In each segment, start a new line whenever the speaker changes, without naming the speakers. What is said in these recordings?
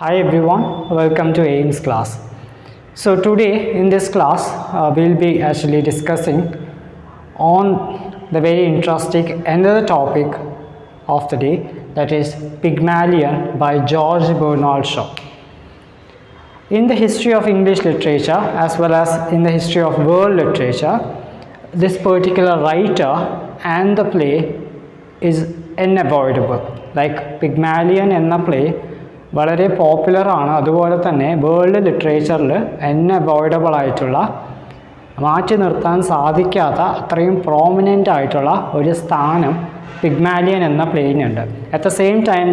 Hi everyone, welcome to AIMS class. So today in this class we'll be actually discussing on the very interesting another topic of the day, that is Pygmalion by George Bernard Shaw. In the history of English literature as well as in the history of world literature, this particular writer and the play is unavoidable. Like Pygmalion എന്ന play വളരെ പോപ്പുലറാണ്, അതുപോലെ തന്നെ world ലിറ്ററേച്ചറിൽ unavoidable ആയിട്ടുള്ള, മാറ്റി നിർത്താൻ സാധിക്കാത്ത അത്രയും prominent ആയിട്ടുള്ള ഒരു സ്ഥാനം പിഗ്മാലിയൻ എന്ന പ്ലേയിനുണ്ട്. At the same time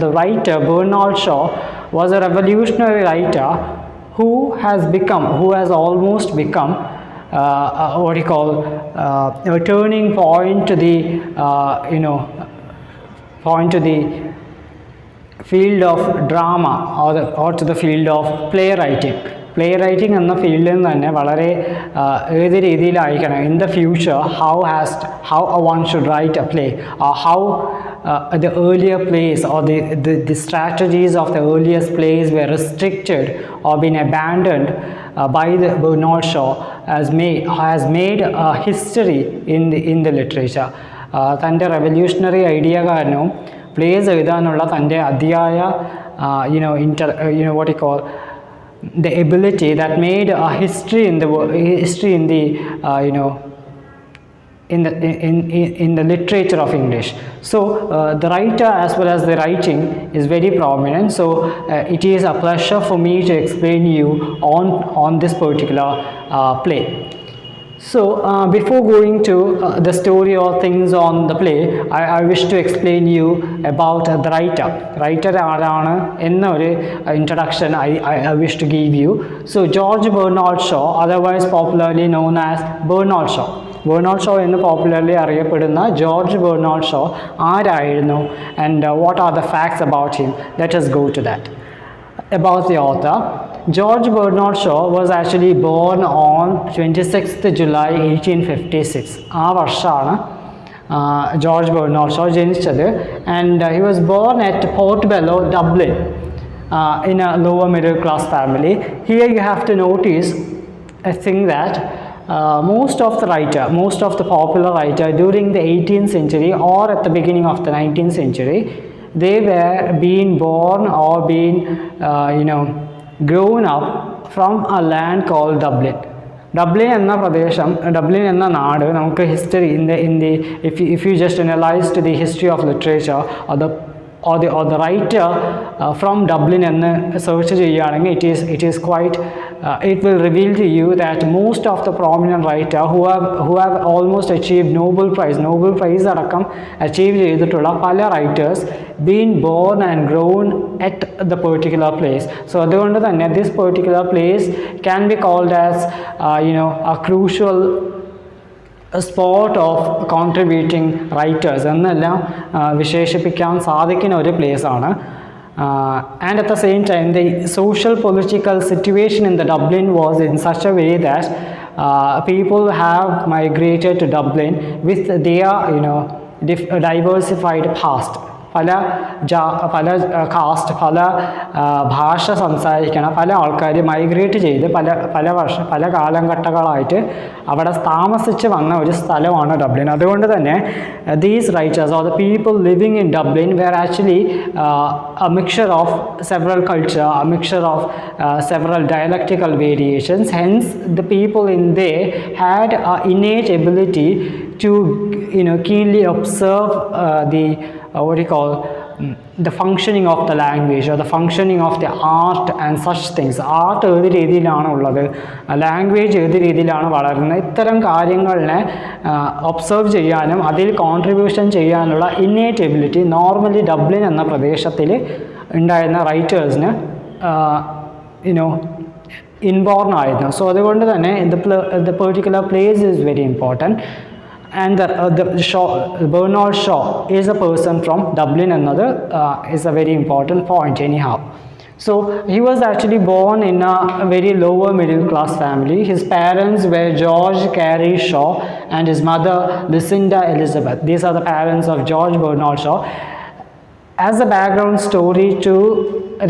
the writer Bernard Shaw was a revolutionary writer who has almost become what you call a turning point to the field of drama or to the field of playwriting എന്ന ഫീൽഡിൽ തന്നെ വളരെ ഏത് രീതിയിലായിരിക്കണം in the future how one should write a play, or how the earlier plays or the strategies of the earliest plays were restricted or been abandoned by the Bernard Shaw has made a history in the literature. തൻ്റെ revolutionary idea കാരണവും place എഴുതാനുള്ള തൻ്റെ അതിയായ what you call the ability that made a history in the literature of English. So the writer as well as the writing is very prominent. So it is a pleasure for me to explain you on this particular play. So before going to the story or things on the play, I wish to explain you about the writer ആരാണ് എന്ന ഒരു introduction I wish to give you. So George Bernard Shaw, otherwise popularly known as Bernard Shaw എന്ന് popularly അറിയപ്പെടുന്ന George Bernard show ആരായിരുന്നു, and what are the facts about him? Let us go to that. About the author, George Bernard Shaw was actually born on 26th July 1856. ആ വർഷമാണ് George Bernard show ജനിച്ചത്. and he was born at Portobello, Dublin, in a lower middle class family. Here you have to notice a thing that most of the popular writer during the 18th century or at the beginning of the 19th century, they were being born or being grown up from a land called Dublin. എന്ന പ്രദേശം, Dublin എന്ന നാട്, നമുക്ക് history if you just analyze to the history of literature or the writer from Dublin എന്ന് search ചെയ്യുകയാണെങ്കിൽ it is quite it will reveal to you that most of the prominent writer who have almost achieved Nobel Prize അടക്കം achieve ചെയ്തിട്ടുള്ള പല writers been born and grown at the particular place. So അതുകൊണ്ട് തന്നെ this particular place can be called as a crucial a spot of contributing writers എന്നെല്ലാം വിശേഷിപ്പിക്കാൻ സാധിക്കുന്ന ഒരു place ആണ്. And at the same time the social political situation in the Dublin was in such a way that people have migrated to Dublin with their diversified past. പല cast, പല ഭാഷ സംസാരിക്കണ പല ആൾക്കാർ മൈഗ്രേറ്റ് ചെയ്ത് പല കാലഘട്ടങ്ങളായിട്ട് അവിടെ താമസിച്ച് വന്ന ഒരു സ്ഥലമാണ് ഡബ്ലിൻ. അതുകൊണ്ട് തന്നെ these writers or the people living in Dublin were actually a mixture of several culture, a mixture of several dialectical variations. Hence the people in there had an innate ability to keenly observe the functioning of the language or the functioning of the art and such things. Art ഏത് രീതിയിലാണ് ഉള്ളത്, language ഏത് രീതിയിലാണ് വളരുന്നത്, ഇത്തരം കാര്യങ്ങളെ observe ചെയ്യാനും അതിൽ കോൺട്രിബ്യൂഷൻ ചെയ്യാനുള്ള ഇന്നേറ്റ് എബിലിറ്റി നോർമലി ഡബ്ലിൻ എന്ന പ്രദേശത്തിൽ ഉണ്ടായിരുന്ന റൈറ്റേഴ്സിന് ഇൻബോർൺ ആയിരുന്നു. സോ അതുകൊണ്ട് തന്നെ the particular place is very important. And Bernard Shaw is a person from Dublin. Another is a very important point anyhow. So he was actually born in a very lower middle class family. His parents were George Carey Shaw and his mother Lucinda Elizabeth. These are the parents of George Bernard Shaw. as a background story to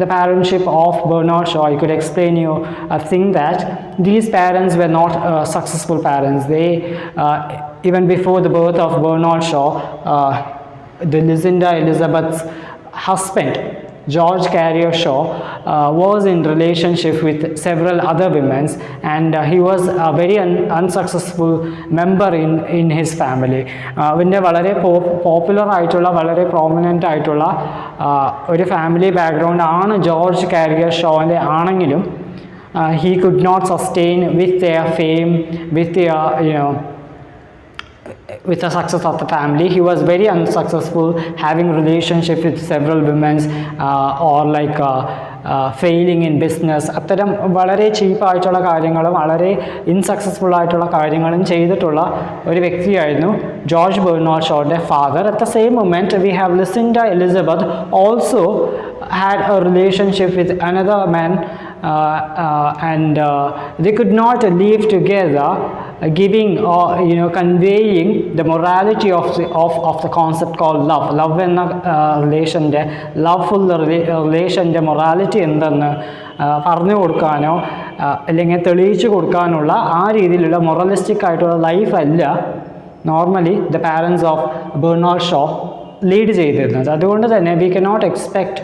the parentship of Bernard Shaw, I could explain you a thing that these parents were not successful parents. They even before the birth of Bernard Shaw, the Lucinda Elizabeth's husband George Carrier Shaw was in relationship with several other women, and he was a very unsuccessful member in his family. അവൻ്റെ വളരെ popular ആയിട്ടുള്ള വളരെ prominent ആയിട്ടുള്ള ഒരു family background ആണ് George carrier ഷോൻ്റെ ആണെങ്കിലും he could not sustain with their fame, with their with the success of the family. He was very unsuccessful, having relationship with several women or like failing in business. അത്തരം വളരെ ചീപ്പായിട്ടുള്ള കാര്യങ്ങളും വളരെ ഇൻസക്സസ്ഫുൾ ആയിട്ടുള്ള കാര്യങ്ങളും ചെയ്തിട്ടുള്ള ഒരു വ്യക്തിയായിരുന്നു ജോർജ് ബെർണാർഡ് ഷോയുടെ father. At the same moment we have Lucinda Elizabeth also had a relationship with another man, and they could not live together, giving or conveying the morality of the concept called love എന്ന റിലേഷൻ്റെ ലവ്ഫുൾ റിലേഷൻ്റെ morality എന്തെന്ന് പറഞ്ഞു കൊടുക്കാനോ അല്ലെങ്കിൽ തെളിയിച്ചു കൊടുക്കാനുള്ള ആ രീതിയിലുള്ള മൊറലിസ്റ്റിക് ആയിട്ടുള്ള ലൈഫ് അല്ല normally the parents of Bernard show lead ചെയ്തിരുന്നത്. അതുകൊണ്ട് തന്നെ we cannot expect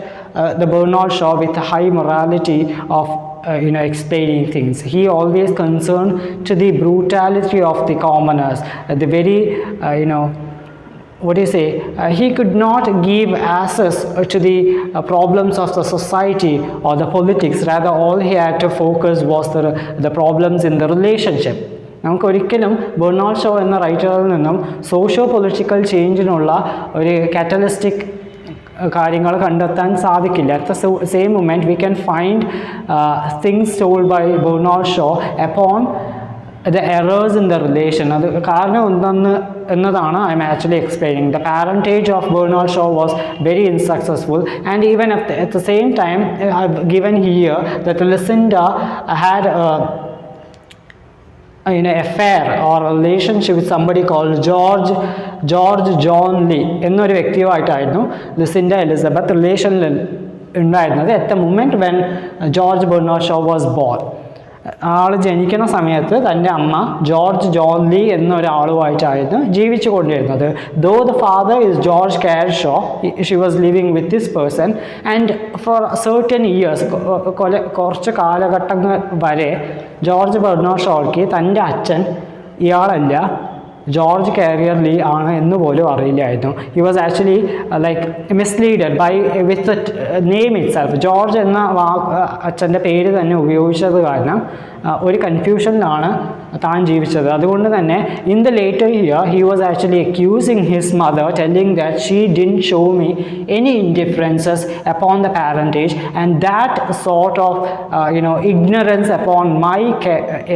the Bernard Shaw with a high morality of explaining things. He always concerned to the brutality of the commoners, the very what do you say, he could not give access to the problems of the society or the politics. Rather all he had to focus was the problems in the relationship. നമുക്കൊരിക്കലും Bernard show എന്ന റൈറ്ററിൽ നിന്നും socio political ചേഞ്ചിനുള്ള ഒരു catalytic കാര്യങ്ങൾ കണ്ടെത്താൻ സാധിക്കില്ല. At the same moment we can find things told by Bernard Shaw upon the errors in the relation. അത് കാരണം എന്തെന്ന് എന്നതാണ് I'm actually explaining. The parentage of Bernard Shaw was very insuccessful, and even at the same time I've given here that Lucinda had affair or relationship with somebody called George John Lee എന്നൊരു വ്യക്തിയുമായിട്ടായിരുന്നു ലുസിൻഡ Elizabeth റിലേഷനിൽ ഉണ്ടായിരുന്നത് at the moment when George Bernard Shaw was born. ആൾ ജനിക്കുന്ന സമയത്ത് തൻ്റെ അമ്മ George John Lee എന്നൊരാളുമായിട്ടായിരുന്നു ജീവിച്ചു കൊണ്ടിരുന്നത്. Though the father is George Carr Shaw, she was living with this person, and for certain years കുറച്ച് കാലഘട്ടങ്ങൾ വരെ ജോർജ് ബെർണാർഡ് ഷോയ്ക്ക് തൻ്റെ അച്ഛൻ ഇയാളല്ല ജോർജ് കാരിയർ ലീ ആണ് എന്ന് പോലും അറിയില്ലായിരുന്നു. He was actually like misleaded by with name itself. George എന്ന അച്ഛൻ്റെ പേര് തന്നെ ഉപയോഗിച്ചത് കാരണം ഒരു കൺഫ്യൂഷനിലാണ് താൻ ജീവിച്ചത്. അതുകൊണ്ട് തന്നെ in the later year he was actually accusing his mother, telling that she didn't show me any indifferences upon the parentage, and that sort of ignorance upon my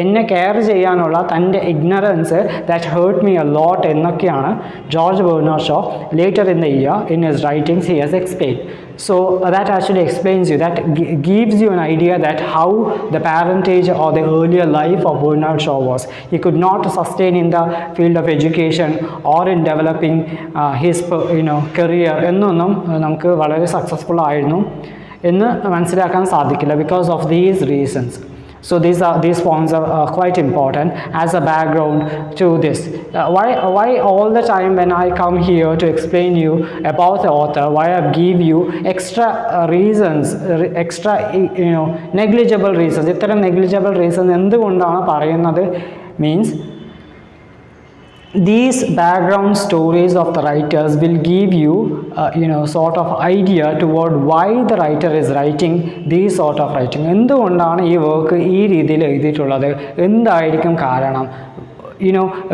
എന്നെ കെയർ ചെയ്യാനുള്ള തൻ്റെ ignorance that hurt me a lot എന്നൊക്കെയാണ് George Bernard Shaw later in the year in his writings he has explained. So that actually explains you, that gives you an idea that how the parentage or the earlier life of Bernard Shaw was. He could not sustain in the field of education or in developing his career എന്നൊന്നും നമുക്ക് വളരെ successful ആയിരുന്നു എന്ന് മനസ്സിലാക്കാൻ സാധിക്കില്ല because of these reasons. So these points are quite important as a background to this. Why all the time when I come here to explain you about the author, why I give you extra reasons, extra negligible reasons. ഇത്തരം negligible reasons എന്തുകൊണ്ടാണ് പറയുന്നത് means these background stories of the writers will give you sort of idea toward why the writer is writing these sort of writing. എന്തുകൊണ്ടാണ് ഈ work ഈ രീതിയിൽ എഴുതിയിട്ടുള്ളത്, എന്തായിരിക്കും കാരണം.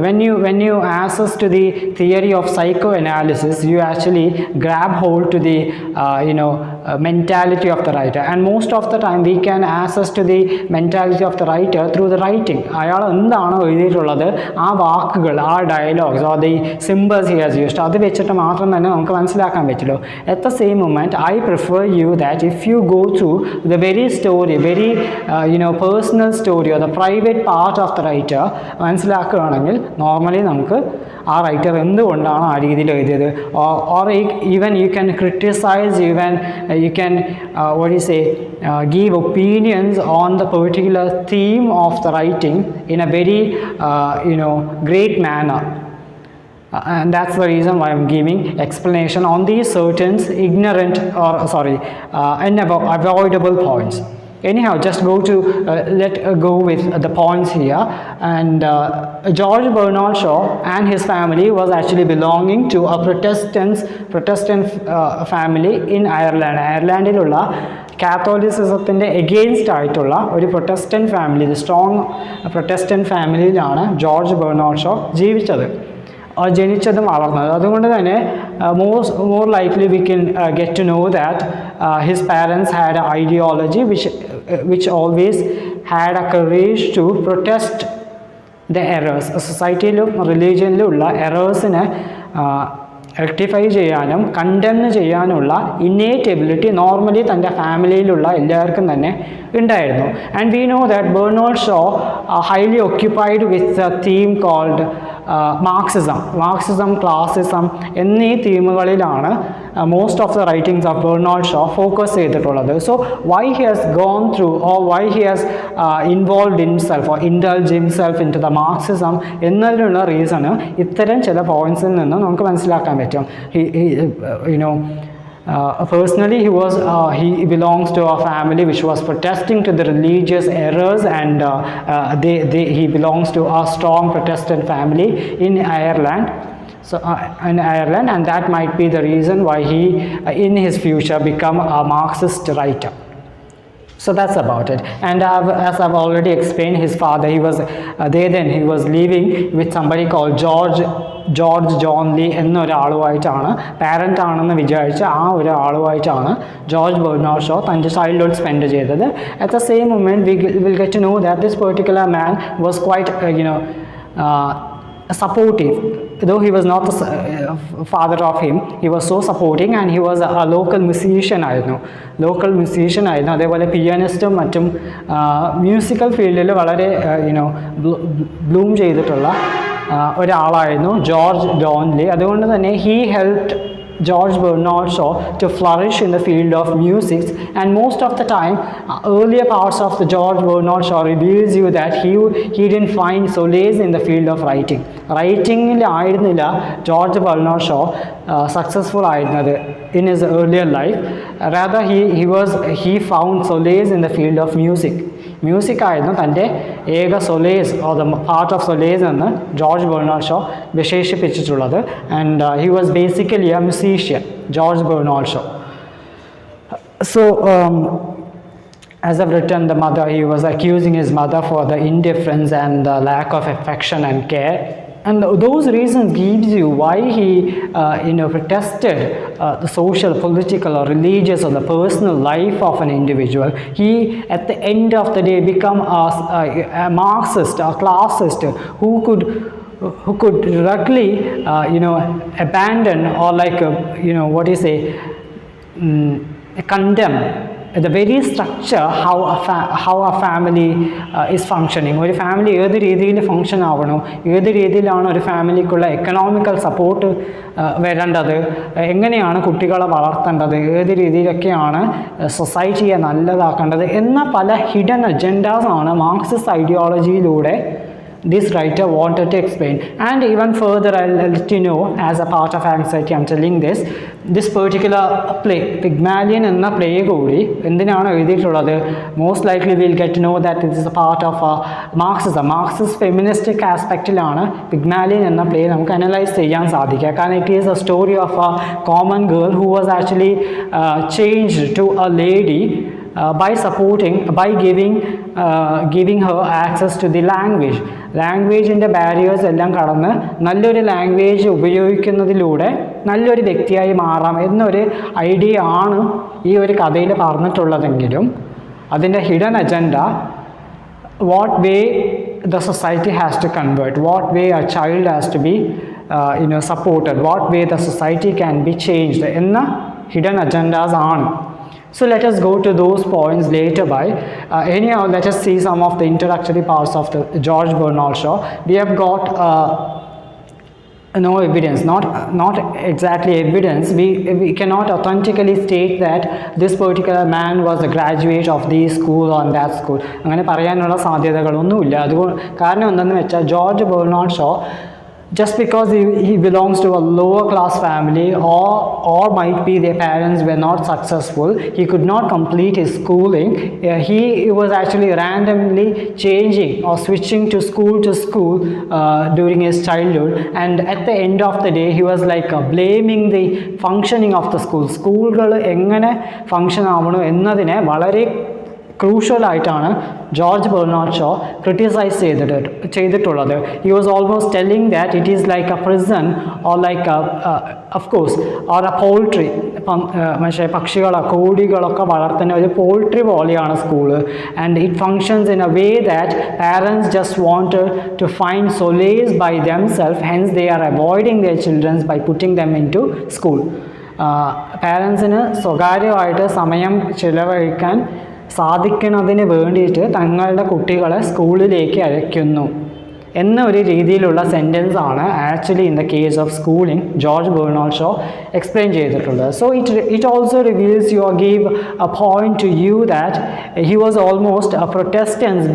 When you access to the theory of psychoanalysis, you actually grab hold to the mentality of the writer, and most of the time we can access to the mentality of the writer through the writing. അയാൾ എന്താണോ എഴുതിയിട്ടുള്ളത് ആ വാക്കുകൾ, ആ dialogues or the symbols he has used, അത് വെച്ചിട്ട് മാത്രം തന്നെ നമുക്ക് മനസ്സിലാക്കാൻ പറ്റുള്ളൂ. At the same moment, I prefer you that if you go through the very story, very personal story or the private part of the writer മനസ്സിലാക്കുകയാണെങ്കിൽ normally നമുക്ക് ആ റൈറ്റർ എന്തുകൊണ്ടാണ് ആ രീതിയിൽ എഴുതിയത്, or even you can criticize, even you can give opinions on the particular theme of the writing in a very great manner. And that's the reason why I'm giving explanation on these certain unavoidable points. Anyhow, just let's go with the points here. And George Bernard Shaw and his family was actually belonging to a Protestant family in Ireland. Irelandil കാത്തോലിസിസത്തിൻ്റെ against ആയിട്ടുള്ള ഒരു Protestant family, strong Protestant ഫാമിലിയിലാണ് George Bernard Shaw ജനിച്ചതും വളർന്നത്. അതുകൊണ്ട് തന്നെ more likely we can get to know that his parents had an ideology which always had a courage to protest the errors. സൊസൈറ്റിയിലും റിലീജിയനിലും ഉള്ള എറേഴ്സിനെ rectify ചെയ്യാനും കണ്ടംന് ചെയ്യാനുള്ള ഇന്നേറ്റ് എബിലിറ്റി നോർമലി തൻ്റെ ഫാമിലിയിലുള്ള എല്ലാവർക്കും തന്നെ ഉണ്ടായിരുന്നു. And we know that Bernard Shaw highly occupied with a theme called Marxism, classism എന്നീ തീമുകളിലാണ് most of the writings of Bernard Shaw focus ചെയ്തിട്ടുള്ളത്. So why he has gone through, or why he has involved himself or indulged himself into the Marxism എന്നതിനുള്ള reason ഇത്തരം ചില പോയിന്റ്സിൽ നിന്ന് നമുക്ക് മനസ്സിലാക്കാൻ പറ്റും. Personally, he belongs to a family which was protesting to the religious errors, and he belongs to a strong Protestant family in Ireland. And that might be the reason why he in his future become a Marxist writer. So that's about it. And as I've already explained, his father, he was living with somebody called George John Lee എന്നൊരാളുമായിട്ടാണ്, parent ആണെന്ന് വിചാരിച്ച ആ ഒരാളുമായിട്ടാണ് George Bernard Shaw തൻ്റെ childhood spend ചെയ്തത്. At the same moment, we will get to know that this particular man was quite supportive. Though he was not the father of him, he was so supporting, and he was a local musician ആയിരുന്നു. അതേപോലെ പിയാനിസ്റ്റും മറ്റും musical ഫീൽഡിൽ വളരെ Bloom ചെയ്തിട്ടുള്ള ഒരാളായിരുന്നു George John Lee. അതുകൊണ്ട് തന്നെ he helped George Bernard Shaw to flourish in the field of music, and most of the time earlier parts of the George Bernard Shaw reveals you that he didn't find solace in the field of writing ആയിരുന്നില്ല George Bernard show successful ആയിരുന്നത് in his earlier life. Rather he found solace in the field of music ആയിരുന്നു തൻ്റെ ഏക solace or the part of solace എന്ന് George Bernard Shaw വിശേഷിപ്പിച്ചിട്ടുള്ളത്. And he was basically a musician, George Bernard Shaw. So as I've written, he was accusing his mother for the indifference and the lack of affection and care. And those reasons gives you why he protested the social, political or religious or the personal life of an individual. He at the end of the day become a Marxist, a classist who could directly abandon or condemn the very structure how a family is functioning. ഒരു family ഏത് രീതിയിൽ function ആവണോ, ഏത് രീതിയിലാണ് ഒരു ഫാമിലിക്കുള്ള economical support വരേണ്ടത്, എങ്ങനെയാണ് കുട്ടികളെ വളർത്തേണ്ടത്, ഏത് രീതിയിലൊക്കെയാണ് സൊസൈറ്റിയെ നല്ലതാക്കേണ്ടത് എന്ന പല ഹിഡൻ അജൻഡാസാണ് മാർക്സിസ്റ്റ് ഐഡിയോളജിയിലൂടെ this writer wanted to explain. And even further, I'll let you know, as a part of anxiety I'm telling this particular play, Pygmalion എന്ന പ്ലേ കൂടി എന്തിനാണ് എഴുതിയിട്ടുള്ളത്, most likely we'll get to know that it is a part of Marxist feministic ആസ്പെക്റ്റിലാണ് Pygmalion എന്ന play നമുക്ക് analyse ചെയ്യാൻ സാധിക്കുക. കാരണം it is a story of a common girl who was actually changed to a lady by giving her access to the ലാംഗ്വേജിൻ്റെ barriers എല്ലാം കടന്ന് നല്ലൊരു ലാംഗ്വേജ് ഉപയോഗിക്കുന്നതിലൂടെ നല്ലൊരു വ്യക്തിയായി മാറാം എന്നൊരു ഐഡിയ ആണ് ഈ ഒരു കഥയിൽ പറഞ്ഞിട്ടുള്ളതെങ്കിലും അതിൻ്റെ hidden agenda what way the society has to convert, what way a child has to be supported, what way the society can be changed enna hidden agendas ആണ്. So let us go to those points later by. Anyhow, let us see some of the introductory parts of the George Bernard Shaw. We have got no evidence, not exactly evidence. We cannot authentically state that this particular man was a graduate of this school or that school. അങ്ങനെ പറയാനുള്ള സാധ്യതകളൊന്നുമില്ല. അതുകൊണ്ട് കാരണം എന്തെന്ന് വെച്ചാൽ George Bernard Shaw, just because he belongs to a lower class family, or might be their parents were not successful, he could not complete his schooling. He was actually randomly changing or switching to school during his childhood, and at the end of the day he was like blaming the functioning of the school എങ്ങനെ function ആവണോ എന്നതിനെ വളരെ ക്രൂഷ്യലായിട്ടാണ് George Bernard Shaw criticise ചെയ്തിട്ടുള്ളത്. He was almost telling that it is like a prison or like of course or a poultry. പക്ഷേ കോഴികളൊക്കെ വളർത്തുന്ന ഒരു പോൾട്രി പോലെയാണ് school. And it functions in a way that parents just want to find solace by themselves, hence they are avoiding their childrens by putting them in to school. പാരൻസിന് സ്വകാര്യമായിട്ട് സമയം ചിലവഴിക്കാൻ സാധിക്കുന്നതിന് വേണ്ടിയിട്ട് തങ്ങളുടെ കുട്ടികളെ സ്കൂളിലേക്ക് അയക്കുന്നു എന്ന ഒരു രീതിയിലുള്ള സെൻറ്റൻസ് ആണ് actually in the case of schooling George Bernard Shaw explain ചെയ്തിട്ടുള്ളത്. So it also reveals you give a point to you that he was almost a Protestants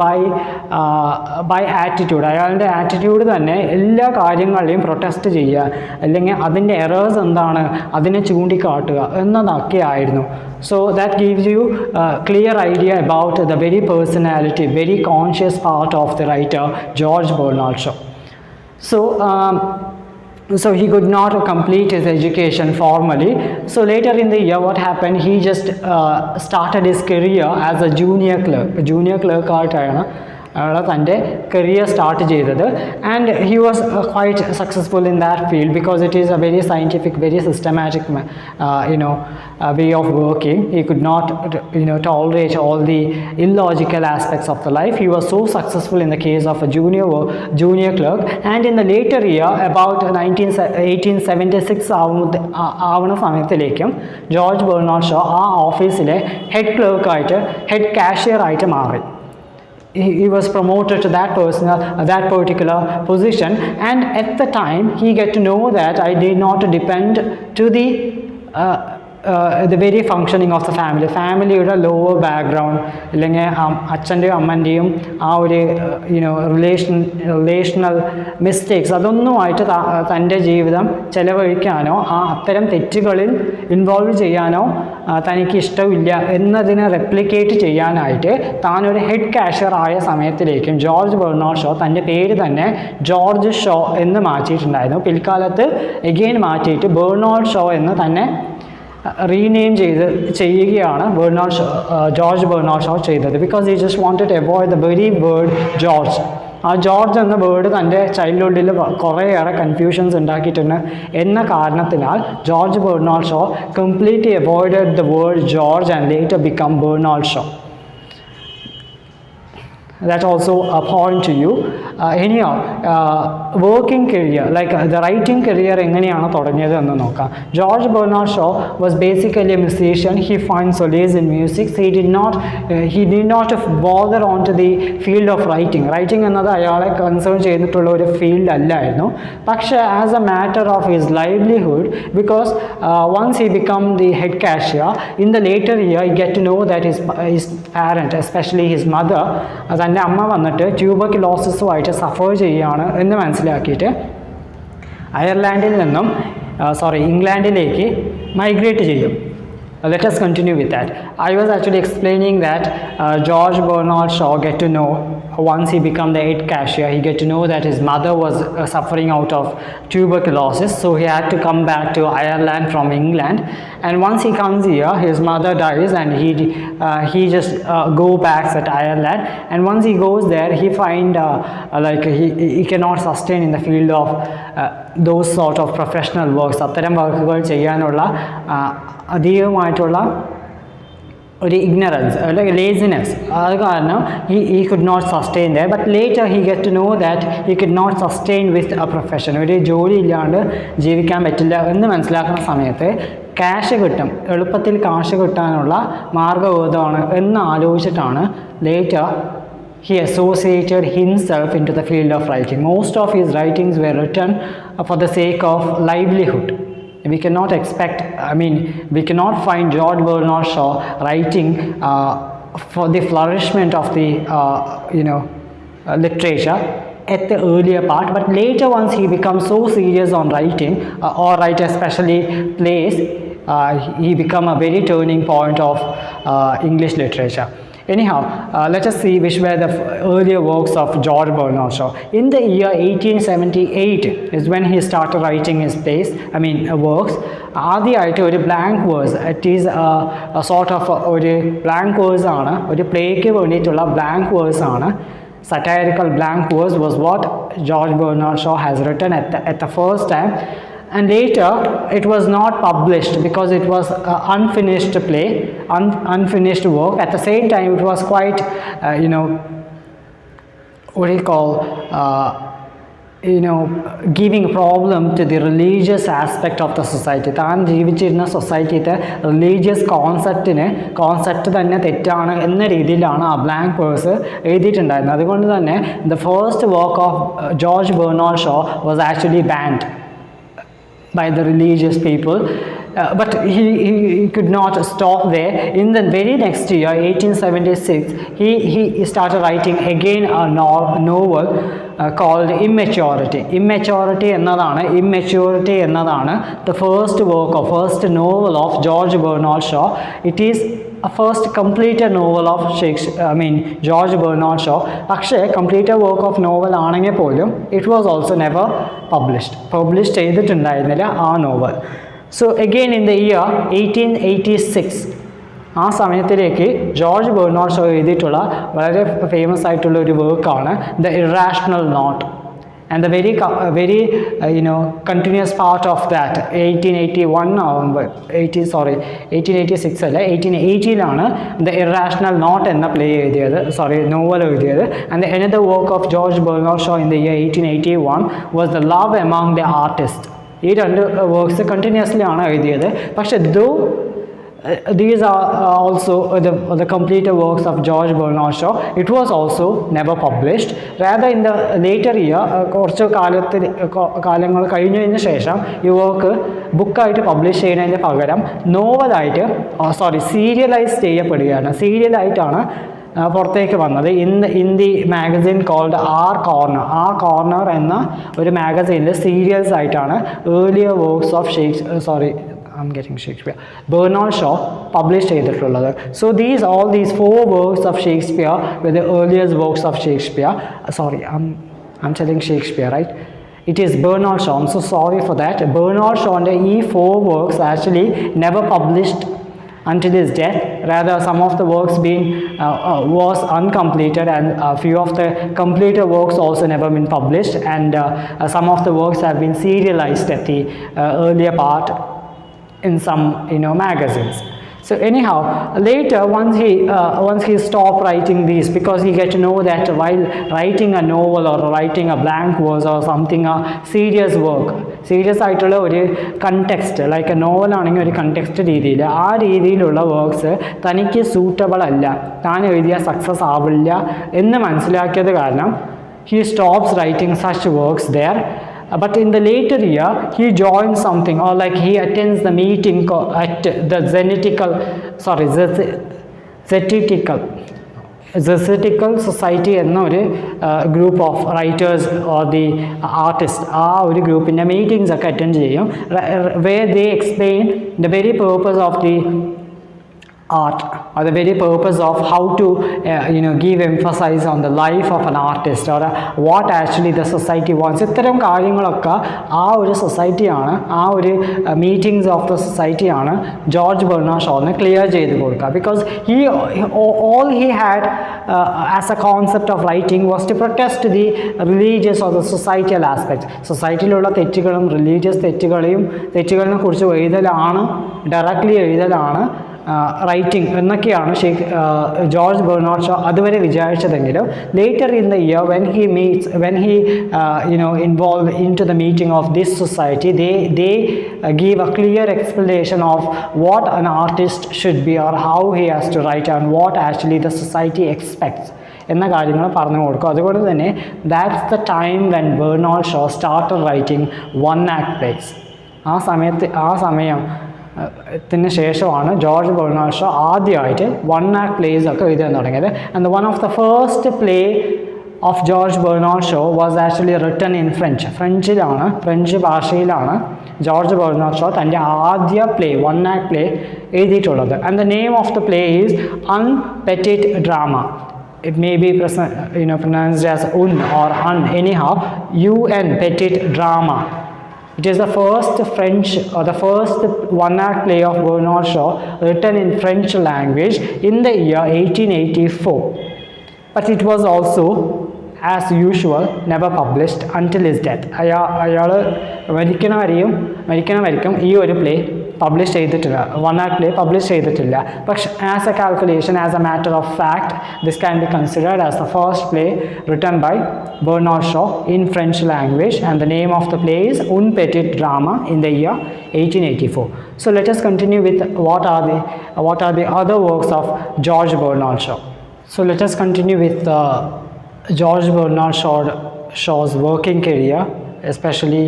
by attitude. അയാളുടെ ആറ്റിറ്റ്യൂഡ് തന്നെ എല്ലാ കാര്യങ്ങളെയും പ്രൊട്ടസ്റ്റ് ചെയ്യുക, അല്ലെങ്കിൽ അതിൻ്റെ errors എന്താണ് അതിനെ ചൂണ്ടിക്കാട്ടുക എന്നതൊക്കെ ആയിരുന്നു. So that gives you a clear idea about the very personality, very conscious part of the writer George Bernard Shaw. So he could not complete his education formally. So later in the year, what happened? He just started his career as a junior clerk ആയിട്ടാണ് തൻ്റെ career start ചെയ്തത്. And he was quite successful in that field because it is A very scientific, very systematic way of working. He could not tolerate all the illogical aspects of the life. He was so successful in the case of a junior clerk. And in the later year, about 1876 ആവുന്ന സമയത്തിലേക്കും George Bernard Shaw ആ ഓഫീസിലെ head ക്ലർക്കായിട്ട്, head cashier ആയിട്ട് മാറി. He was promoted to that particular position, and at the time he get to know that I did not depend to the very functioning of the ഫാമിലിയുടെ lower background, അല്ലെങ്കിൽ അച്ഛൻ്റെയും അമ്മൻ്റെയും ആ ഒരു relational mistakes അതൊന്നുമായിട്ട് തൻ്റെ ജീവിതം ചെലവഴിക്കാനോ അത്തരം തെറ്റുകളിൽ ഇൻവോൾവ് ചെയ്യാനോ തനിക്ക് ഇഷ്ടമില്ല എന്നതിനെ റെപ്ലിക്കേറ്റ് ചെയ്യാനായിട്ട് താനൊരു ഹെഡ് കാഷ്യർ ആയ സമയത്തിലേക്കും ജോർജ് ബെർണാഡ് ഷോ തൻ്റെ പേര് തന്നെ ജോർജ് ഷോ എന്ന് മാറ്റിയിട്ടുണ്ടായിരുന്നു. പിൽക്കാലത്ത് എഗെയിൻ മാറ്റിയിട്ട് ബെർണാഡ് ഷോ എന്ന് തന്നെ റീനെയിം ചെയ്യുകയാണ് ജോർജ് ബെർണാഡ് ഷോ ചെയ്തത്. Because he just wanted to avoid the very word George. ആ ജോർജ് എന്ന വേർഡ് തൻ്റെ ചൈൽഡ്ഹുഡിൽ കുറേയേറെ കൺഫ്യൂഷൻസ് ഉണ്ടാക്കിയിട്ടുണ്ട് എന്ന കാരണത്തിനാൽ George Bernard Shaw completely avoided the word George and later become Bernard Shaw. That's also a point to you. Anyhow, working career, like the writing career എങ്ങനെയാണ് തുടങ്ങിയത് എന്ന് നോക്കാം. George Bernard Shaw was basically a musician. He finds solace in music. He did not bother onto the field of writing. Writing എന്നത് അയാളെ concern ചെയ്തിട്ടുള്ള ഒരു field അല്ലായിരുന്നു. പക്ഷേ as A matter of his livelihood, because once he become the head cashier, in the later year he get to know that his parent, especially his mother, തൻ്റെ അമ്മ വന്നിട്ട് ട്യൂബർക്യുലോസിസുമായിട്ട് സഫർ ചെയ്യുകയാണ് എന്ന് മനസ്സിലാക്കിയിട്ട് അയർലാൻഡിൽ നിന്നും ഇംഗ്ലണ്ടിലേക്ക് മൈഗ്രേറ്റ് ചെയ്യും. Let us continue with that. I was actually explaining that George Bernard Shaw get to know, once he become the head cashier, he get to know that his mother was suffering out of tuberculosis, so he had to come back to Ireland from England. And once he comes here, his mother dies, and he just go back at Ireland. And once he goes there, he find he cannot sustain in the field of those sort of professional works. അത്തരം വർക്കുകൾ ചെയ്യാനുള്ള അധികമായിട്ടുള്ള ignorance, like laziness. He could not sustain there, but later he get to know that he could not sustain with a profession. ഒരു ജോലി ഇല്ലാണ്ട് ജീവിക്കാൻ പറ്റില്ല എന്ന് മനസ്സിലാക്കുന്ന സമയത്ത് ക്യാഷ് കിട്ടും, എളുപ്പത്തിൽ കാശ് കിട്ടാനുള്ള മാർഗ്ഗബോധമാണ് എന്ന് ആലോചിച്ചിട്ടാണ് later he associated himself into the field of writing. Most of his writings were written for the sake of livelihood. We cannot expect, we cannot find George Bernard Shaw writing for the flourishment of the literature at the earlier part, but later once he becomes so serious on writing or write especially plays, he become a very turning point of English literature. Anyhow, let us see which were the earlier works of George Bernard Shaw. In the year 1878 is when he started writing his plays, works. ആദ്യമായിട്ട് ഒരു blank verse, it is sort of ഒരു blank verse ആണ്, ഒരു പ്ലേക്ക് വേണ്ടിയിട്ടുള്ള blank verse ആണ്. Satirical blank verse was what George Bernard Shaw has written at the first time, and later it was not published because it was unfinished play, unfinished work. At the same time it was quite what do you call giving problem to the religious aspect of the society. താൻ ജീവിച്ചിരുന്ന സൊസൈറ്റിയുടെ religious concept തന്നെ തെറ്റാണ് എന്ന രീതിയിലാണ് ആ blank verse എഴുതിയിട്ടുണ്ടായിരുന്നത്. അതുകൊണ്ട് തന്നെ the first work of George Bernard Shaw was actually banned by the religious people. But he could not stop there. In the very next year, 1876, he started writing again a novel called Immaturity. Immaturity എന്നതാണ് the first novel of George Bernard Shaw. It is a first completed novel of George Bernard Shaw. പക്ഷേ completed work of novel ആണെങ്കിൽ പോലും it was also never published ചെയ്തിട്ടുണ്ടായിരുന്നില്ല ആ novel. So again in the year 1886 ആ സമയത്തിലേക്ക് George Bernard show എഴുതിയിട്ടുള്ള വളരെ famous ആയിട്ടുള്ള ഒരു വർക്കാണ് the irrational knot. And the very continuous part of that 1886 അല്ല 1880 the irrational knot എന്ന പ്ലേ എഴുതിയത്, നോവൽ എഴുതിയത്. And the another work of George Bernard Shaw in the year 1881 was the Love Among the Artists. ഈ രണ്ട് works continuously ആണ് എഴുതിയത്. പക്ഷെ these are also the completed works of George Bernard Shaw. It was also never published. Rather in the later year, കുറച്ച് കാലങ്ങൾ കഴിഞ്ഞതിന് ശേഷം ഈ വർക്ക് ബുക്കായിട്ട് പബ്ലിഷ് ചെയ്യുന്നതിന് പകരം നോവലായിട്ട് സീരിയലൈസ് ചെയ്യപ്പെടുകയാണ്. സീരിയലായിട്ടാണ് പുറത്തേക്ക് വന്നത്. In the magazine called Our Corner എന്ന ഒരു മാഗസീനിൽ സീരിയൽസ് ആയിട്ടാണ് earlier works of Bernard Shaw published ചെയ്തിട്ടുള്ളത്. So all these four works of Shakespeare were the earliest works of Shakespeare. I'm telling Shakespeare, right? It is Bernard Shaw. I'm so sorry for that. Bernard Shaw and the four works actually never published until his death. Rather, some of the works was uncompleted, and a few of the completed works also never been published, and some of the works have been serialized at the earlier part in some magazines. So anyhow, later once he stopped writing these, because he get to know that while writing a novel or writing a blank verse or something, a serious work, serious ആയിട്ടുള്ള ഒരു context, like A novel ആണെങ്കിൽ ഒരു context രീതിയിൽ ആ രീതിയിലുള്ള works തനിക്ക് suitable അല്ല, താൻ എഴുതിയ സക്സസ് ആവില്ല എന്ന് മനസ്സിലാക്കിയത് കാരണം he stops writing such works there. But in the later year, he joins something, or like he attends the meeting at the Zetical Society എന്ന ഒരു group of writers or the artist, ആ ഒരു ഗ്രൂപ്പിൻ്റെ meetings ഒക്കെ attend ചെയ്യും, where they explain the very purpose of the art, or the very purpose of how to give emphasis on the life of an artist, or what actually the society wants. ഇത്തരം കാര്യങ്ങളൊക്കെ ആ ഒരു സൊസൈറ്റിയാണ്, ആ ഒരു meetings of the സൊസൈറ്റിയാണ് George Bernard ഷോന്ന് clear ചെയ്ത് കൊടുക്കുക. Because all he had as a concept of writing was to protest the religious or the societal aspects. സൊസൈറ്റിയിലുള്ള തെറ്റുകളും റിലീജിയസ് തെറ്റുകളിനെ കുറിച്ച് എഴുതലാണ്, ഡയറക്റ്റ്ലി എഴുതലാണ് writing എന്നൊക്കെയാണ് ജോർജ് ബെർണാഡ് ഷോ അതുവരെ വിചാരിച്ചതെങ്കിലും later in the year when he involved into the meeting of this society, they give a clear explanation of what an artist should be or how he has to write and what actually the society expects എന്ന കാര്യങ്ങൾ പറഞ്ഞു കൊടുക്കും. അതുകൊണ്ട് തന്നെ that's the time when Bernard Shaw started writing one-act plays. ആ സമയത്തിന് ശേഷമാണ് George Bernard show ആദ്യമായിട്ട് one-act plays ഒക്കെ എഴുതാൻ തുടങ്ങിയത്. And one of the first play of George Bernard Shaw was actually written in French. French ഭാഷയിലാണ് George Bernard show തൻ്റെ ആദ്യ പ്ലേ one-act play എഴുതിയിട്ടുള്ളത്. And the name of the play is Un Petit Drama. It may be pronounced as un or un, anyhow, un, petit drama. It is the first French or the first one-act play of Bernard Shaw written in French language in the year 1884. But it was also, as usual, never published until his death. അയാൾ മരിക്കണമായിരിക്കും ഈ ഒരു play publish ചെയ്തിട്ടില്ല, one-act play publish ചെയ്തിട്ടില്ല. പക്ഷെ as A calculation, as A matter of fact, this can be considered as the first play written by Bernard Shaw in French language, and the name of the play is Un Petit Drama in the year 1884. So let us continue with what are the other works of George Bernard Shaw. So let us continue with George Bernard Shaw's working career, especially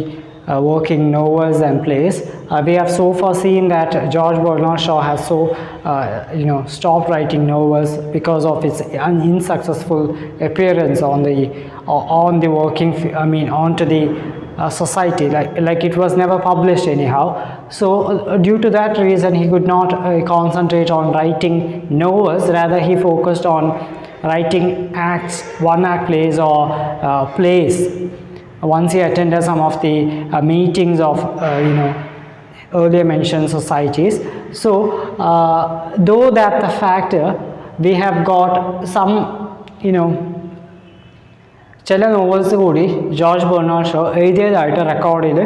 working novels and plays. We have so far seen that George Bernard Shaw has stopped writing novels because of its unsuccessful appearance onto the society, like it was never published anyhow. So due to that reason he could not concentrate on writing novels. Rather he focused on writing one-act plays or plays. Once he attended some of the meetings of earlier mentioned societies. So though that the factor, we have got some ചില novels കൂടി George Bernard show എഴുതിയതായിട്ട് റെക്കോർഡിൽ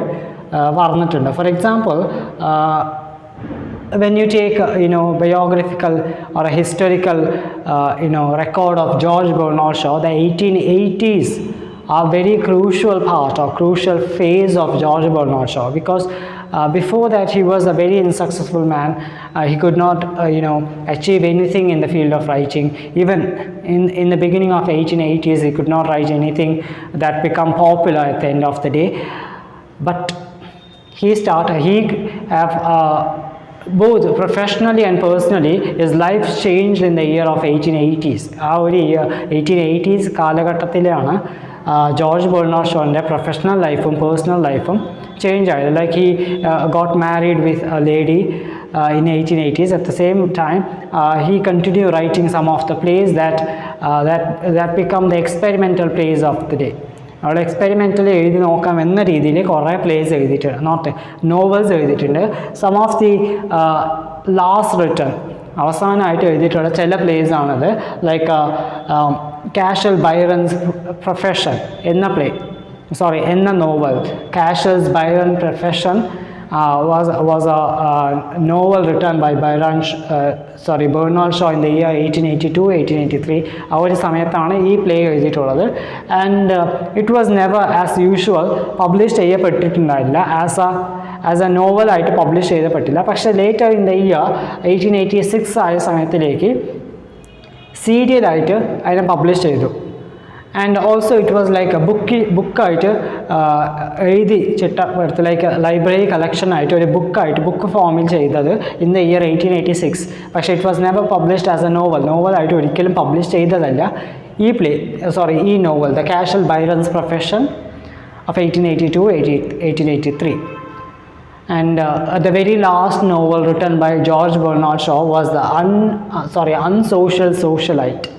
പറഞ്ഞിട്ടുണ്ട്. For example, when you take biographical or a historical record of George Bernard Shaw, the 1880s are very crucial part or crucial phase of George Bernard Shaw, because before that he was a very unsuccessful man. He could not achieve anything in the field of writing. Even in the beginning of 1880s he could not write anything that become popular at the end of the day. But he have both professionally and personally his life changed in the year of 1880s. ആ ഒരു 1880s കാലഘട്ടത്തിലാണ് George Bernard ഷോൻ്റെ professional ലൈഫും personal ലൈഫും change ആയത്. Like he got married with a lady in 1880s. At the same time he continued writing some of the plays that become the experimental plays of the day. അവിടെ experimentally എഴുതി നോക്കാം എന്ന രീതിയിൽ കുറേ plays എഴുതിയിട്ടുണ്ട്, novels എഴുതിയിട്ടുണ്ട്. Some of the last written, അവസാനമായിട്ട് എഴുതിയിട്ടുള്ള ചില പ്ലേസ് ആണത്. ലൈക്ക് കാഷ്യൽ ബൈറൺസ് പ്രൊഫഷൻ എന്ന novel. Cashel's Byron profession was a novel written by Bernard Shaw in the year 1882-1883. ആ ഒരു സമയത്താണ് ഈ പ്ലേ എഴുതിയിട്ടുള്ളത്. And it was never as usual publish ചെയ്യപ്പെട്ടിട്ടുണ്ടായില്ല, ആസ് എ നോവലായിട്ട് പബ്ലിഷ് ചെയ്യപ്പെട്ടില്ല. പക്ഷേ ലേറ്റർ ഇൻ ദ ഇയർ 1886 ആയ സമയത്തിലേക്ക് സീരിയലായിട്ട് അതിനെ പബ്ലിഷ് ചെയ്തു. And also it was like a ബുക്കായിട്ട് എഴുതി ചിട്ടപ്പെടുത്ത്, ലൈക്ക് ലൈബ്രറി കളക്ഷനായിട്ട് ഒരു ബുക്ക് ഫോമിൽ ചെയ്തത് ഇൻ ദ ഇയർ 1886. പക്ഷേ it was never published as a നോവലായിട്ട് ഒരിക്കലും പബ്ലിഷ് ചെയ്തതല്ല ഈ novel, the Cashel Byron's profession of 1882-1883. And the very last novel written by George Bernard Shaw was the Unsocial Socialist.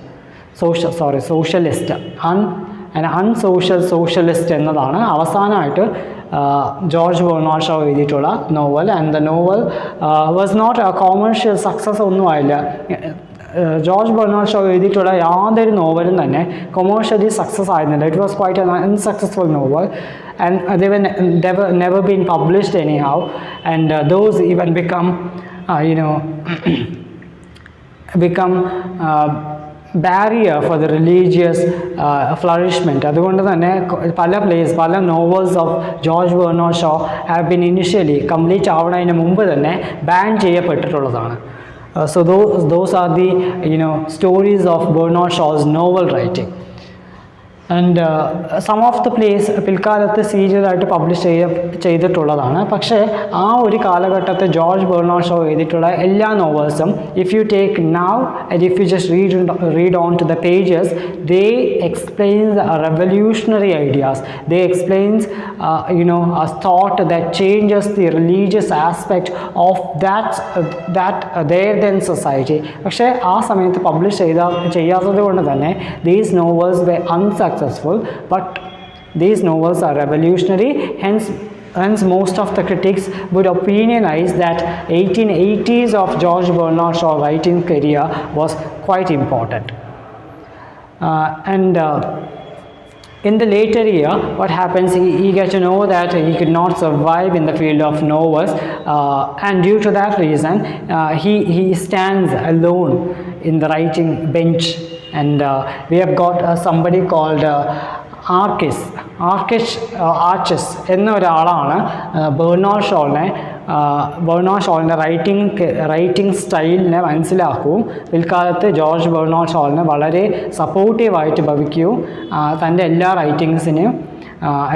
An Unsocial Socialist എന്നതാണ് അവസാനമായിട്ട് ജോർജ് Bernard show എഴുതിയിട്ടുള്ള നോവൽ. And the novel was not a commercial success ഒന്നുമായില്ല. George Bernard show എഴുതിയിട്ടുള്ള യാതൊരു നോവലും തന്നെ കൊമേഴ്ഷ്യലി സക്സസ് ആയിരുന്നില്ല. It was quite an unsuccessful novel, and they were never been published anyhow, and those even become become barrier for the religious flourishment. അതുകൊണ്ട് തന്നെ പല plays, പല novels of George Bernard Shaw have been initially complete ആവുന്നതിന് മുമ്പ് തന്നെ ban ചെയ്യപ്പെട്ടിട്ടുള്ളതാണ്. So those are the stories of Bernard Shaw's novel writing. And some of the plays പിൽക്കാലത്ത് സീരിയലായിട്ട് publish ചെയ്തിട്ടുള്ളതാണ്. പക്ഷേ ആ ഒരു കാലഘട്ടത്തെ ജോർജ് ബെർണാഡ് ഷോ എഴുതിയിട്ടുള്ള എല്ലാ നോവൽസും if you take now and if you just read on to the pages, they explains revolutionary ideas. They explains a thought that changes the religious aspect of that there then society. പക്ഷേ ആ സമയത്ത് publish ചെയ്യാത്തത് കൊണ്ട് തന്നെ these novels were unsuccessful, but these novels are revolutionary. Hence most of the critics would opinionize that 1880s of George Bernard Shaw writing career was quite important. In the later year, what happens, he gets to know that he could not survive in the field of novels, and due to that reason he stands alone in the writing bench. And we have got somebody called Arches എന്ന ഒരാളാണ് Bernard ഷോളിൻ്റെ writing സ്റ്റൈലിനെ മനസ്സിലാക്കുകയും പിൽക്കാലത്ത് George Bernard ഷോളിനെ വളരെ സപ്പോർട്ടീവായിട്ട് ഭവിക്കുകയും തൻ്റെ എല്ലാ റൈറ്റിങ്സിനെയും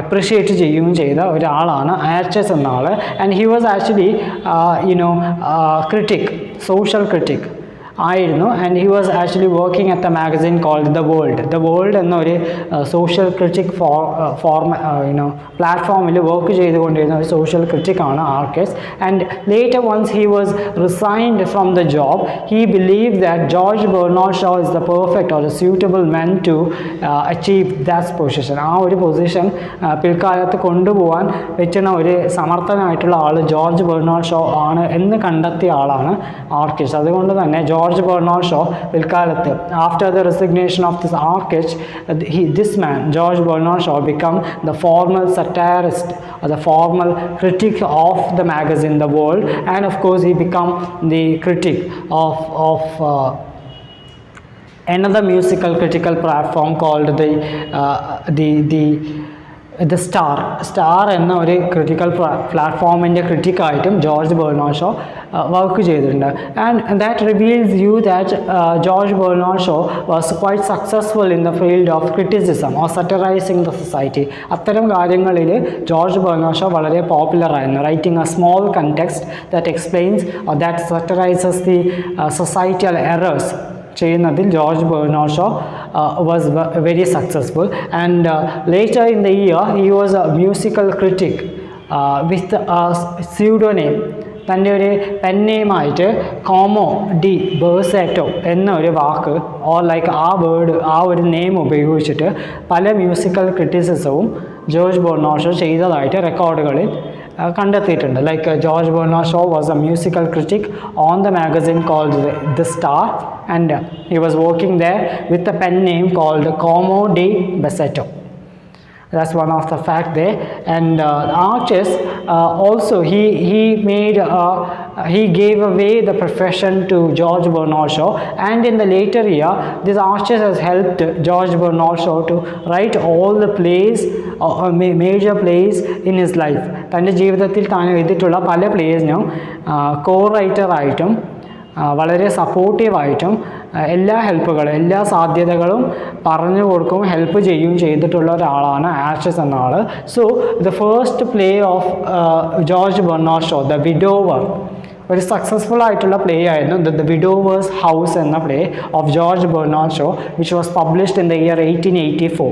appreciate ചെയ്യുകയും ചെയ്ത ഒരാളാണ് ആർച്ചസ് എന്ന ആൾ. And he was actually critic, social critic ആയിരുന്നു. And he was actually working at a magazine called the world എന്നൊരു സോഷ്യൽ ക്രിറ്റിക് പ്ലാറ്റ്ഫോമിൽ വർക്ക് ചെയ്തുകൊണ്ടിരുന്ന ഒരു സോഷ്യൽ ക്രിറ്റിക്കാണ് ആർക്കസ്. And later once he was resigned from the job, he believe that George Bernard Shaw is the perfect or a suitable men to achieve that position. ആ ഒരു position പിൽക്കാലത്ത് കൊണ്ടുപോകാൻ പറ്റുന്ന ഒരു സമർത്ഥനായിട്ടുള്ള ആൾ ജോർജ് ബെർണാഡ് ഷോ ആണ് എന്ന് കണ്ടെത്തിയ ആളാണ് ആർക്കിസ്. അതുകൊണ്ട് തന്നെ George Bernard Shaw പിൽക്കാലത്ത് after the resignation of this artist, this man George Bernard Shaw become the formal satirist or the formal critic of the magazine The World, and of course he become the critic of another musical critical platform called the star എന്ന ഒരു critical പ്ലാറ്റ്ഫോമിൻ്റെ ക്രിറ്റിക്കായിട്ടും George Bernard Shaw work ചെയ്തിട്ടുണ്ട്. And that reveals you that George Bernard Shaw was quite successful in the field of criticism or satirizing the society. അത്തരം കാര്യങ്ങളിൽ George Bernard Shaw വളരെ പോപ്പുലറായിരുന്നു. Writing a small context that explains or that satirizes the societal errors ചെയ്യുന്നതിൽ George Bernard Shaw was very successful. And later in the year he was a musical critic with a pseudonym. തൻ്റെ ഒരു pen നെയിമായിട്ട് കോമോ D ബേഴ്സാറ്റോ എന്നൊരു വാക്ക് or like ആ ഒരു name ഉപയോഗിച്ചിട്ട് പല musical ക്രിറ്റിസിസവും George Bernard Shaw ചെയ്തതായിട്ട് റെക്കോർഡുകളിൽ കണ്ടെത്തിയിട്ടുണ്ട്. Like George Bernard Shaw was a musical critic on the magazine called the star, and he was working there with a pen name called Corno di Bassetto. That's one of the fact there. And artist also he gave away the profession to George Bernard Shaw, and in the later year this artist has helped George Bernard Shaw to write all the plays major plays in his life. തൻ്റെ ജീവിതത്തിൽ താൻ എഴുതിയിട്ടുള്ള പല പ്ലേസിനും കോ writer ആയിട്ടും വളരെ സപ്പോർട്ടീവായിട്ടും എല്ലാ എല്ലാ സാധ്യതകളും പറഞ്ഞു കൊടുക്കുകയും ഹെൽപ്പ് ചെയ്യുകയും ചെയ്തിട്ടുള്ള ഒരാളാണ് ആർച്ചസ് എന്ന ആൾ. So the first play of George Bernard Shaw, the widower, ഒരു സക്സസ്ഫുൾ ആയിട്ടുള്ള പ്ലേ ആയിരുന്നു ദ വിഡോവേഴ്സ് ഹൗസ് എന്ന play of George Bernard Shaw, which was published in the year 1884.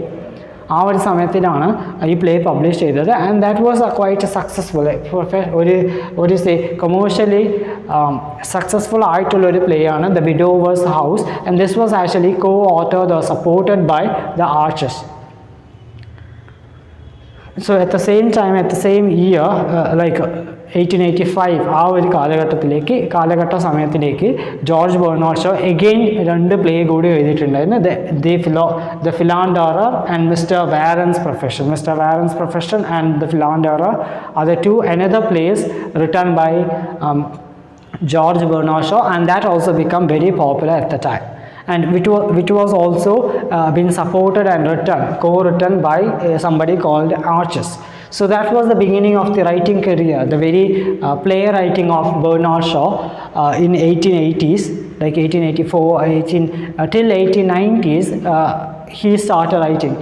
ആ ഒരു സമയത്തിലാണ് ഈ പ്ലേ പബ്ലിഷ് ചെയ്തത്. And that was quite successful, ഒരു കൊമേഴ്ഷ്യലി സക്സസ്ഫുൾ ആയിട്ടുള്ളൊരു പ്ലേ ആണ് the widowers house. And this was actually co authored or supported by the artist. So at the same time, at the same year, like 1885, ആ ഒരു കാലഘട്ട സമയത്തിലേക്ക് George Bernard Shaw again 2 play കൂടി എഴുതിയിട്ടുണ്ടായിരുന്നു. The philanderer and mister Warren's profession and the philanderer are the two another plays written by George Bernard Shaw, and that also became very popular at the time, and which was also been supported and co-written by somebody called Arches. So that was the beginning of the writing career, the very play writing of Bernard Shaw in 1880s, like 1884, till 1890s. He started writing.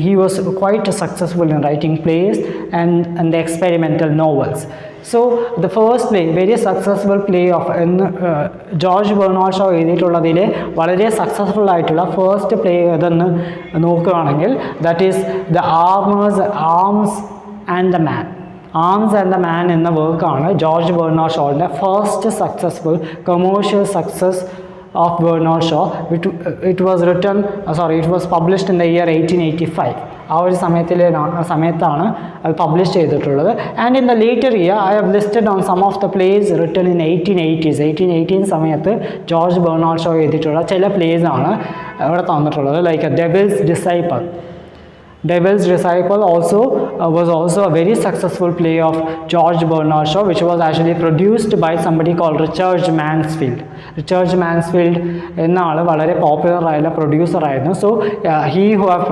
He was quite successful in writing plays and the experimental novels. So the first play, very successful play of George Bernard Shaw എഴുതിയിട്ടുള്ളതിൽ വളരെ successful ആയിട്ടുള്ള first play ഏതെന്ന് നോക്കുകയാണെങ്കിൽ that is the arms and the man. Arms and the man എന്ന വർക്കാണ് George Bernard ഷോയുടെ first successful commercial success of Bernard Shaw. It was published in the year 1885. ആ ഒരു സമയത്താണ് അത് പബ്ലിഷ് ചെയ്തിട്ടുള്ളത്. And in the later year I have listed on some of the plays written in 1818 സമയത്ത് George Bernard show എഴുതിയിട്ടുള്ള ചില place ആണ് ഇവിടെ തന്നിട്ടുള്ളത്. Like Devil's Disciple was also a very successful play of George Bernard Shaw, which was actually produced by somebody called Richard Mansfield. Richard Mansfield എന്ന ആൾ വളരെ popular ആയുള്ള producer ആയിരുന്നു. So he who have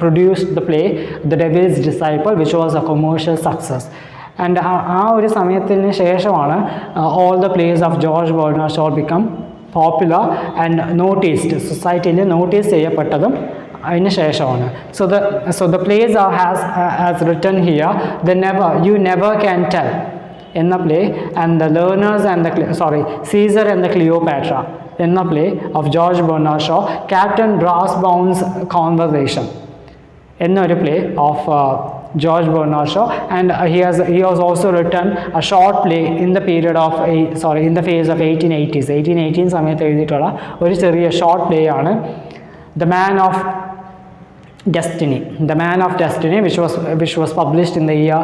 produced the play The Devil's Disciple, which was a commercial success. And ആ ഒരു സമയത്തിന് ശേഷമാണ് all the plays of George Bernard Shaw become popular and noticed, സൊസൈറ്റിയിൽ notice ചെയ്യപ്പെട്ടതും അതിന് ശേഷമാണ്. So the plays has written here, You Never Can Tell എന്ന play, and the Learners and Caesar and the Cleopatra എന്ന play of George Bernard Shaw, Captain Brassbound's Conversation എന്നൊരു play of George Bernard Shaw, and he has also written a short play in the period of in the phase of 1880s. 1818 സമയത്ത് എഴുതിയിട്ടുള്ള ഒരു ചെറിയ short play ആണ് The Man of Destiny, which was published in the year,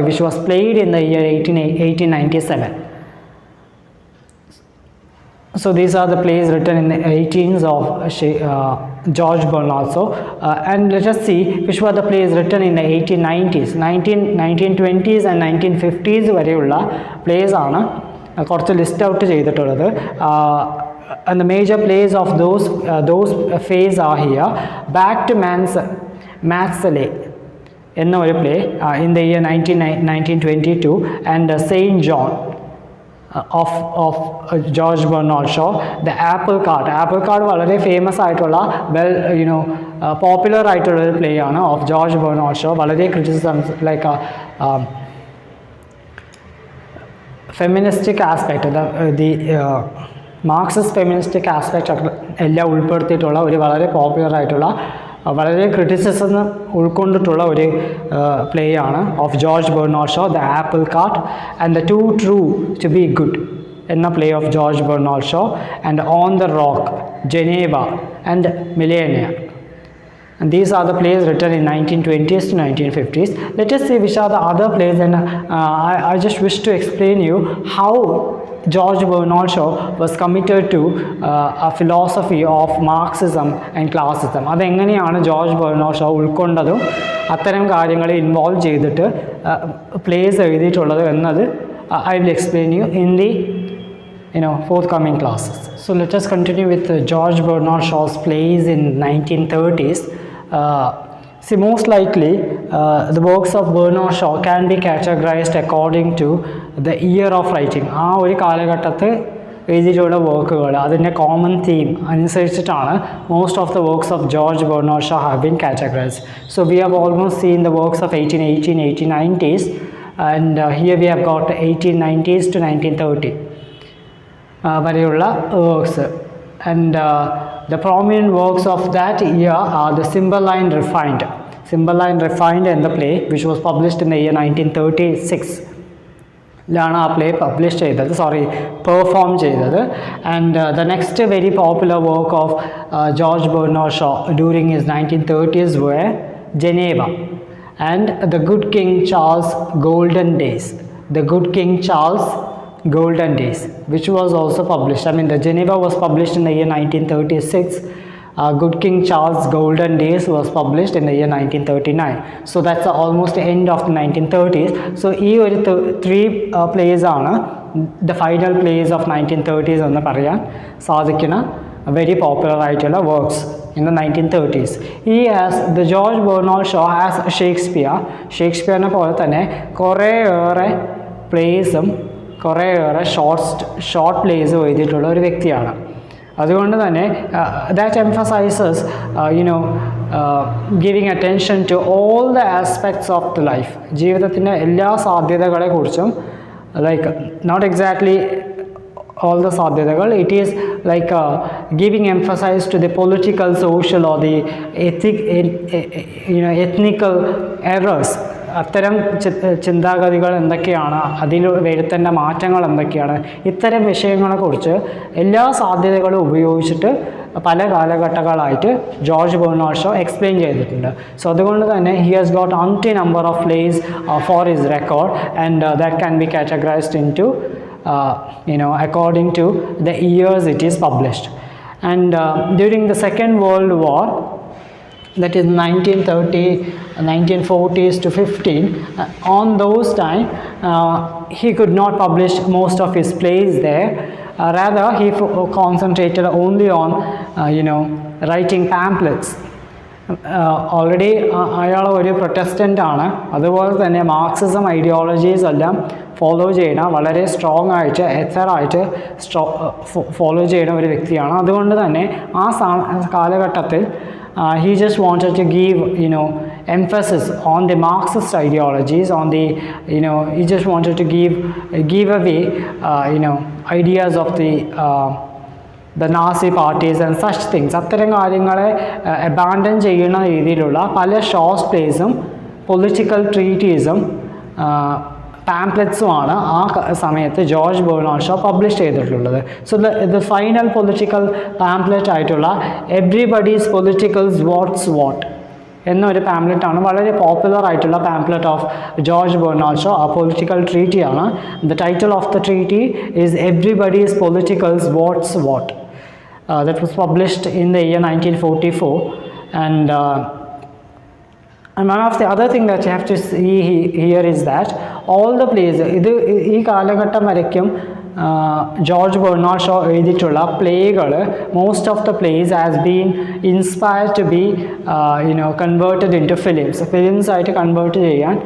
which was played in the year 1897. So these are the plays written in the 18s of George Bernard Shaw. And let us see which were the plays written in the 1890s, 1920s and 1950s വരെയുള്ള plays ആണ് കുറച്ച് list out ചെയ്തിട്ടുള്ളത്. And the major plays of those phase are here. Back to Matsale enna oru play in the year 1922, and Saint John of George Bernard Shaw. The Apple Cart വളരെ famous ആയിട്ടുള്ള popular ആയിട്ടുള്ള ഒരു play ആണ് of George Bernard Shaw. വളരെ criticisms like feministic aspect, Marxist feministic aspect എല്ലാം ഉൾപ്പെടുത്തിയിട്ടുള്ള ഒരു വളരെ പോപ്പുലർ ആയിട്ടുള്ള വളരെ ക്രിറ്റിസിസം ഉൾക്കൊണ്ടിട്ടുള്ള ഒരു പ്ലേ ആണ് of George Bernard Shaw, the apple cart and the too true to be good എന്ന play of George Bernard Shaw, and on the rocks, Geneva and Millennia. And these are the plays written in 1920s to 1950s. Let us see which are the other plays, and I just wish to explain you how George Bernard Shaw was committed to a philosophy of Marxism and classism. അതെങ്ങനെയാണ് George Bernard show ഉൾക്കൊണ്ടതും അത്തരം കാര്യങ്ങൾ involve ചെയ്തിട്ട് place എഴുതിയിട്ടുള്ളത് എന്നത് I will explain you in the forthcoming classes. So let us continue with George Bernard Shaw's plays in 1930s. See, most likely the works of Bernard Shaw can be categorized according to the year of writing. ആ ഒരു കാലഘട്ടത്തിൽ എഴുതിയിട്ടുള്ള വർക്കുകൾ അതിൻ്റെ common theme അനുസരിച്ചിട്ടാണ് most of the works of George Bernard Shaw have been categorized. So we have almost seen the works of 1818, 1890s, and here we have got 1890s to 1930 വരെയുള്ള works. And the prominent works of that year are the Cymbeline Refined and the play, which was published in the year 1936. ലാണ് ആ play publish ചെയ്തത്, perform ചെയ്തത്. And the next very popular work of George Bernard Shaw during his 1930s were Geneva and the Good King Charles Golden Days, which was also published. The Geneva was published in the year 1936. Good King Charles Golden Days was published in the year 1939. So that's almost the end of the 1930s. So these three plays are the final plays of 1930s എന്ന് പറയാൻ സാധിക്കുന്ന very popular ആയിട്ടുള്ള works in the 1930s. He has the George Bernard Shaw has ഷേക്സ്പിയറിനെ പോലെ തന്നെ കുറേയേറെ പ്ലേസും കുറേയേറെ short പ്ലേസും എഴുതിയിട്ടുള്ള ഒരു വ്യക്തിയാണ്. അതുകൊണ്ട് തന്നെ that emphasizes giving attention to all the aspects of the life. ജീവിതത്തിൻ്റെ എല്ലാ സാധ്യതകളെക്കുറിച്ചും like not exactly all the sadhyatagal, it is like giving emphasis to the political, social or the ethnical errors. അത്തരം ചിന്താഗതികൾ എന്തൊക്കെയാണ്, അതിൽ വരുത്തേണ്ട മാറ്റങ്ങൾ എന്തൊക്കെയാണ്, ഇത്തരം വിഷയങ്ങളെക്കുറിച്ച് എല്ലാ സാധ്യതകളും ഉപയോഗിച്ചിട്ട് പല കാലഘട്ടങ്ങളായിട്ട് ജോർജ് ബെർണാഡ് ഷോ എക്സ്പ്ലെയിൻ ചെയ്തിട്ടുണ്ട്. സോ അതുകൊണ്ട് തന്നെ ഹി ഹാസ് ഗോട്ട് അൺടി number of plays for his record and that can be categorized in to according to the years it is published. And during the Second World War, that is 1940s to 15, on those time he could not publish most of his plays there. Rather he concentrated only on writing pamphlets. Already അയാൾ ഒരു Protestant ആണ്. അതുപോലെ തന്നെ Marxism ideologies എല്ലാം follow ചെയ്യുന്ന, വളരെ strong ആയിട്ട് എത്തറായിട്ട് follow ചെയ്യുന്ന ഒരു വ്യക്തിയാണ്. അതുകൊണ്ട് തന്നെ ആ കാലഘട്ടത്തിൽ he just wanted to give emphasis on the Marxist ideologies, on the he just wanted to give away ideas of the Nazi parties and such things. അത്തരം കാര്യങ്ങളെ അബാൻഡൻ ചെയ്യുന്ന രീതിയിലുള്ള പല ഷോർട്ട് പ്ലേസും പൊളിറ്റിക്കൽ ട്രീറ്റീസും പാംപ്ലെറ്റ്സുമാണ് ആ സമയത്ത് ജോർജ് ബെർണാഡ് ഷോ പബ്ലിഷ് ചെയ്തിട്ടുള്ളത്. So the final political pamphlet ആയിട്ടുള്ള എവ്രിബഡീസ് പൊളിറ്റിക്കൽസ് വാട്ട്സ് വാട്ട് എന്നൊരു പാംപ്ലെറ്റാണ്, വളരെ പോപ്പുലർ ആയിട്ടുള്ള pamphlet of George Bernard Shaw. ആ പൊളിറ്റിക്കൽ ട്രീറ്റിയാണ്. The title of the treaty is everybody's politicals what's what. That was published in the year 1944. And one of the other thing that you have to see here is that all the plays, ഈ കാലഘട്ടം വരയ്ക്കും George Bernard show എഴുതിയിട്ടുള്ള പ്ലേകൾ, most of the plays has been inspired to be converted in to films ആയിട്ട് convert ചെയ്യാൻ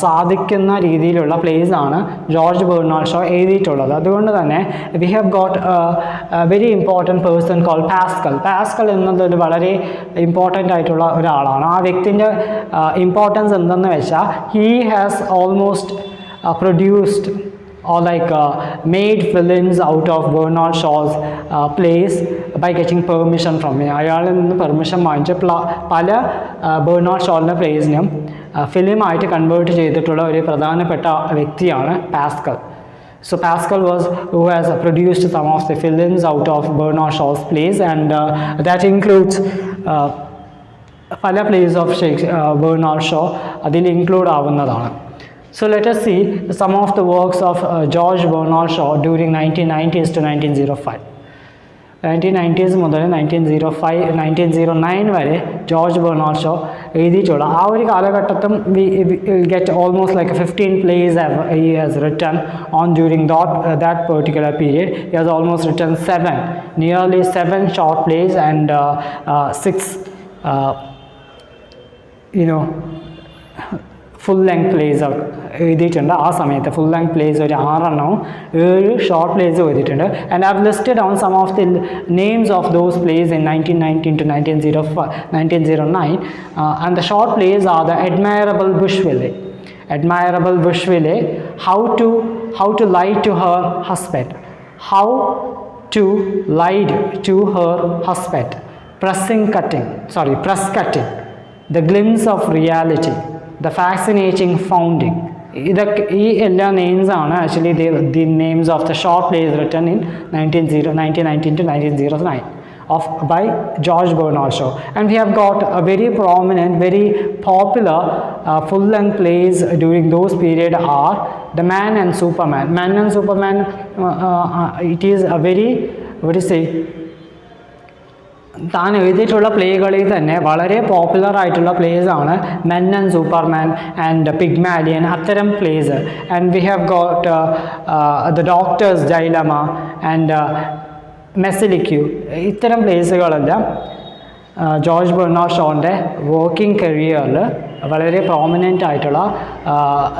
സാധിക്കുന്ന രീതിയിലുള്ള place ആണ് ജോർജ് ബെർണാഡ് ഷോ എഴുതിയിട്ടുള്ളത്. അതുകൊണ്ട് തന്നെ we have got very important person call Pascal എന്നതൊരു വളരെ ഇമ്പോർട്ടൻ്റ് ആയിട്ടുള്ള ഒരാളാണ്. ആ വ്യക്തിൻ്റെ ഇമ്പോർട്ടൻസ് എന്തെന്ന് വെച്ചാൽ he has almost produced or made films out of Bernard Shaw's plays by getting permission from him. അയാളിൽ നിന്ന് പെർമിഷൻ വാങ്ങിച്ച് പല ബെർണാഡ് ഷോയുടെ പ്ലേസിനും ഫിലിമായിട്ട് കൺവേർട്ട് ചെയ്തിട്ടുള്ള ഒരു പ്രധാനപ്പെട്ട വ്യക്തിയാണ് Pascal. So Pascal who has produced some of the films out of Bernard Shaw's plays, and that includes പല plays of Bernard Shaw അതിൽ ഇൻക്ലൂഡ് ആവുന്നതാണ്. So let us see some of the works of George Bernard Shaw during 1990s to 1905. 1990s മുതൽ 1909 വരെ George Bernard show എഴുതിയിട്ടുള്ള ആ ഒരു കാലഘട്ടത്തും we get almost 15 plays he has written on during that particular period. He has almost written nearly 7 short plays and 6 full length plays എഴുതിയിട്ടുണ്ട്. ആ സമയത്ത് full length plays ഒരു 6 short plays എഴുതിയിട്ടുണ്ട്. And I have listed on some of the names of those plays in 1919 to 1909 and the short plays are the Admirable Bushville, How to Lie to Her Husband, Press Cutting, The Glimpse of Reality, The Fascinating Founding. ഈ എല്ലാ names ആണ് actually the names of the short place written in 1919 to 1909 by George Bernard Shaw. And we have got a very prominent, very popular full-length plays during those period are The Man and Superman. It is a very, താൻ എഴുതിയിട്ടുള്ള പ്ലേകളിൽ തന്നെ വളരെ popular ആയിട്ടുള്ള plays ആണ് men and superman and Pygmalion, അത്തരം plays. And we have got the doctor's dilemma and മെസ്സിലിക്യൂ. ഇത്തരം പ്ലേസുകളെല്ലാം ജോർജ് ബെർണാർഡ് ഷോൻ്റെ വർക്കിംഗ് കരിയറിൽ വളരെ പ്രോമിനൻ്റ് ആയിട്ടുള്ള,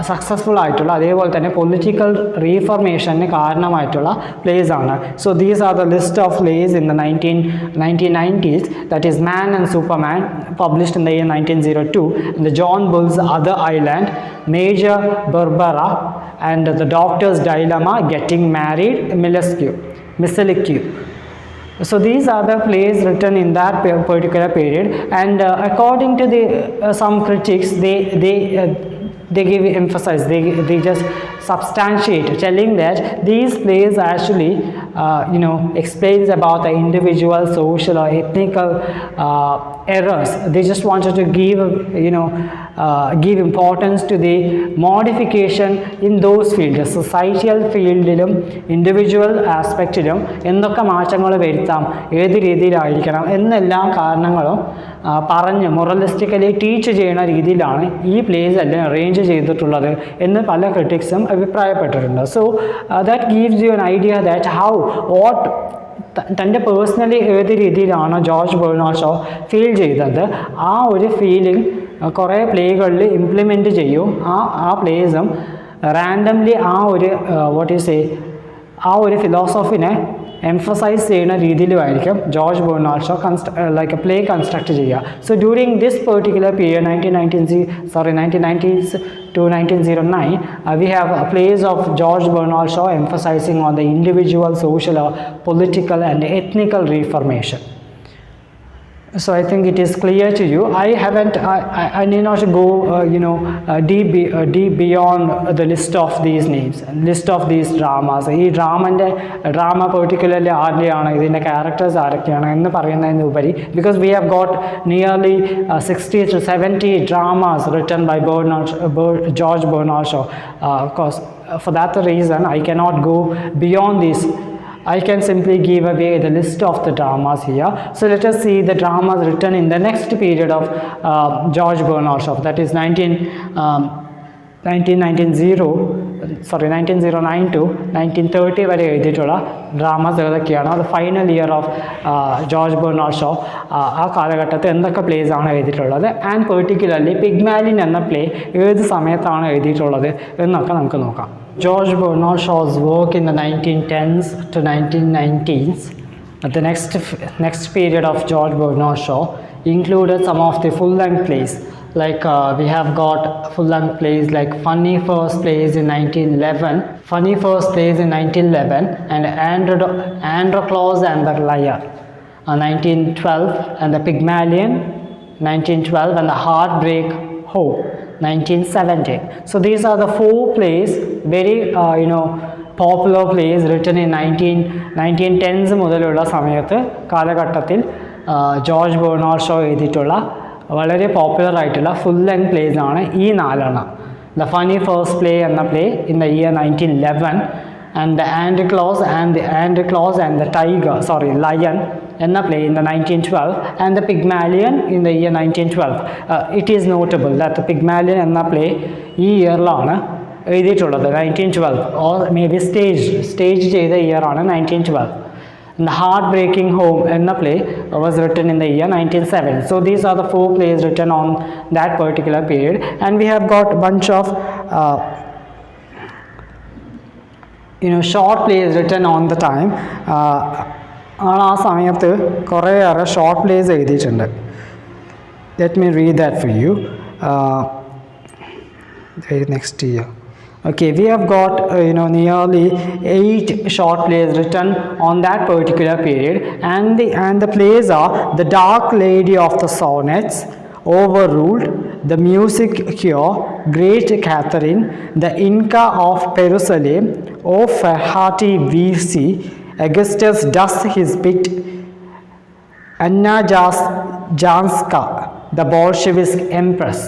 സക്സസ്ഫുൾ ആയിട്ടുള്ള, അതേപോലെ തന്നെ പൊളിറ്റിക്കൽ റീഫർമേഷന് കാരണമായിട്ടുള്ള പ്ലേസ് ആണ്. So these are the list of plays in the 1990s, that is man and superman, published in the year 1902, and the John Bull's Other Island, Major Barbara, and the Doctor's Dilemma, Getting Married, Missiliquy. So these are the plays written in that particular period, and according to the some critics, they give emphasize, they just substantiate, telling that these plays actually explains about the individual social or ethnical errors. They just wanted to give importance to the modification in those fields, societal ഫീൽഡിലും individual ആസ്പെക്റ്റിലും എന്തൊക്കെ മാറ്റങ്ങൾ വരുത്താം, ഏത് രീതിയിലായിരിക്കണം എന്നെല്ലാ കാരണങ്ങളും പറഞ്ഞ് മൊറലിസ്റ്റിക്കലി teach ചെയ്യുന്ന രീതിയിലാണ് ഈ പ്ലേസ് എല്ലാം അറേഞ്ച് ചെയ്തിട്ടുള്ളത് എന്ന് പല ക്രിറ്റിക്സും അഭിപ്രായപ്പെട്ടിട്ടുണ്ട്. So that gives you an idea that how what തൻ്റെ പേഴ്സണലി ഏത് രീതിയിലാണ് ജോർജ് ബെർണാർഡ് ഷോ ഫീൽ ചെയ്തത്, ആ ഒരു ഫീലിംഗ് കുറേ പ്ലേകളിൽ ഇംപ്ലിമെൻറ്റ് ചെയ്യും. ആ പ്ലേസും റാൻഡംലി ആ ഒരു ഫിലോസഫിനെ emphasize ചെയ്യുന്ന രീതിയിലുമായിരിക്കും George Bernard Shaw like a play construct ചെയ്യുക. So during this particular period 1990s to 1909, we have plays of George Bernard Shaw emphasizing on the individual, social, political and ethnical reformation. So I think it is clear to you. I need not go deep beyond the list of these names, list of these dramas. ഈ drama particularly ആരുടെയാണ്, ഇതിൻ്റെ characters ആരൊക്കെയാണ് എന്ന് പറയുന്നതിന് ഉപരി, because we have got nearly 60 to 70 dramas written by George Bernard Shaw. Of course, for that reason I cannot go beyond this. I can simply give away the list of the dramas here. So let us see the dramas written in the next period of George Bernard Shaw, that is 1909 to 1930 വരെ എഴുതിയിട്ടുള്ള dramas ഏതൊക്കെയാണ്, അത് final year of George Bernard show, ആ കാലഘട്ടത്തിൽ എന്തൊക്കെ place ആണ് എഴുതിയിട്ടുള്ളത്, and particularly Pygmalion എന്ന പ്ലേ ഏത് സമയത്താണ് എഴുതിയിട്ടുള്ളത് എന്നൊക്കെ നമുക്ക് നോക്കാം. George Bernard Shaw's work in the 1910s to 1990s, the next period of George Bernard Shaw, included some of the full-length plays. Like we have got full-length plays like Funny First Plays in 1911, and Androclos and the Liar, 1912, and the Pygmalion, 1912, and the Heartbreak Ho, 1970. So these are the four plays, very popular plays written in 1910s മുതലുള്ള കാലഘട്ടത്തിൽ George Bernard show എഴുതിയിട്ടുള്ള വളരെ popular ആയിട്ടുള്ള full length place ആണ് ഈ നാലെണ്ണം. The funny first play എന്ന play in the year 1911, and the Androclos and the Lion enna play in the 1912, and the Pygmalion in the year 1912. It is notable that the Pygmalion enna play ee year lana എഴുതിയിട്ടുള്ളത് 1912, or maybe stage ചെയ്ത year ആണ് 1912. And the Heartbreaking Home enna play was written in the year 1907. So these are the four plays written on that particular period, and we have got a bunch of short plays written on the time. ആ സമയത്ത് കുറേയേറെ short plays എഴുതിയിട്ടുണ്ട്. Let me read that for you. Next year. Okay, we have got nearly 8 short plays written on that particular period, and the plays are The Dark Lady of the Sonnets, Overruled, The Music Cure, Great Catherine, The Inca of Jerusalem, O Ferhati VC, Augustus Does His Bit, Anna Janska, The Bolshevik Empress.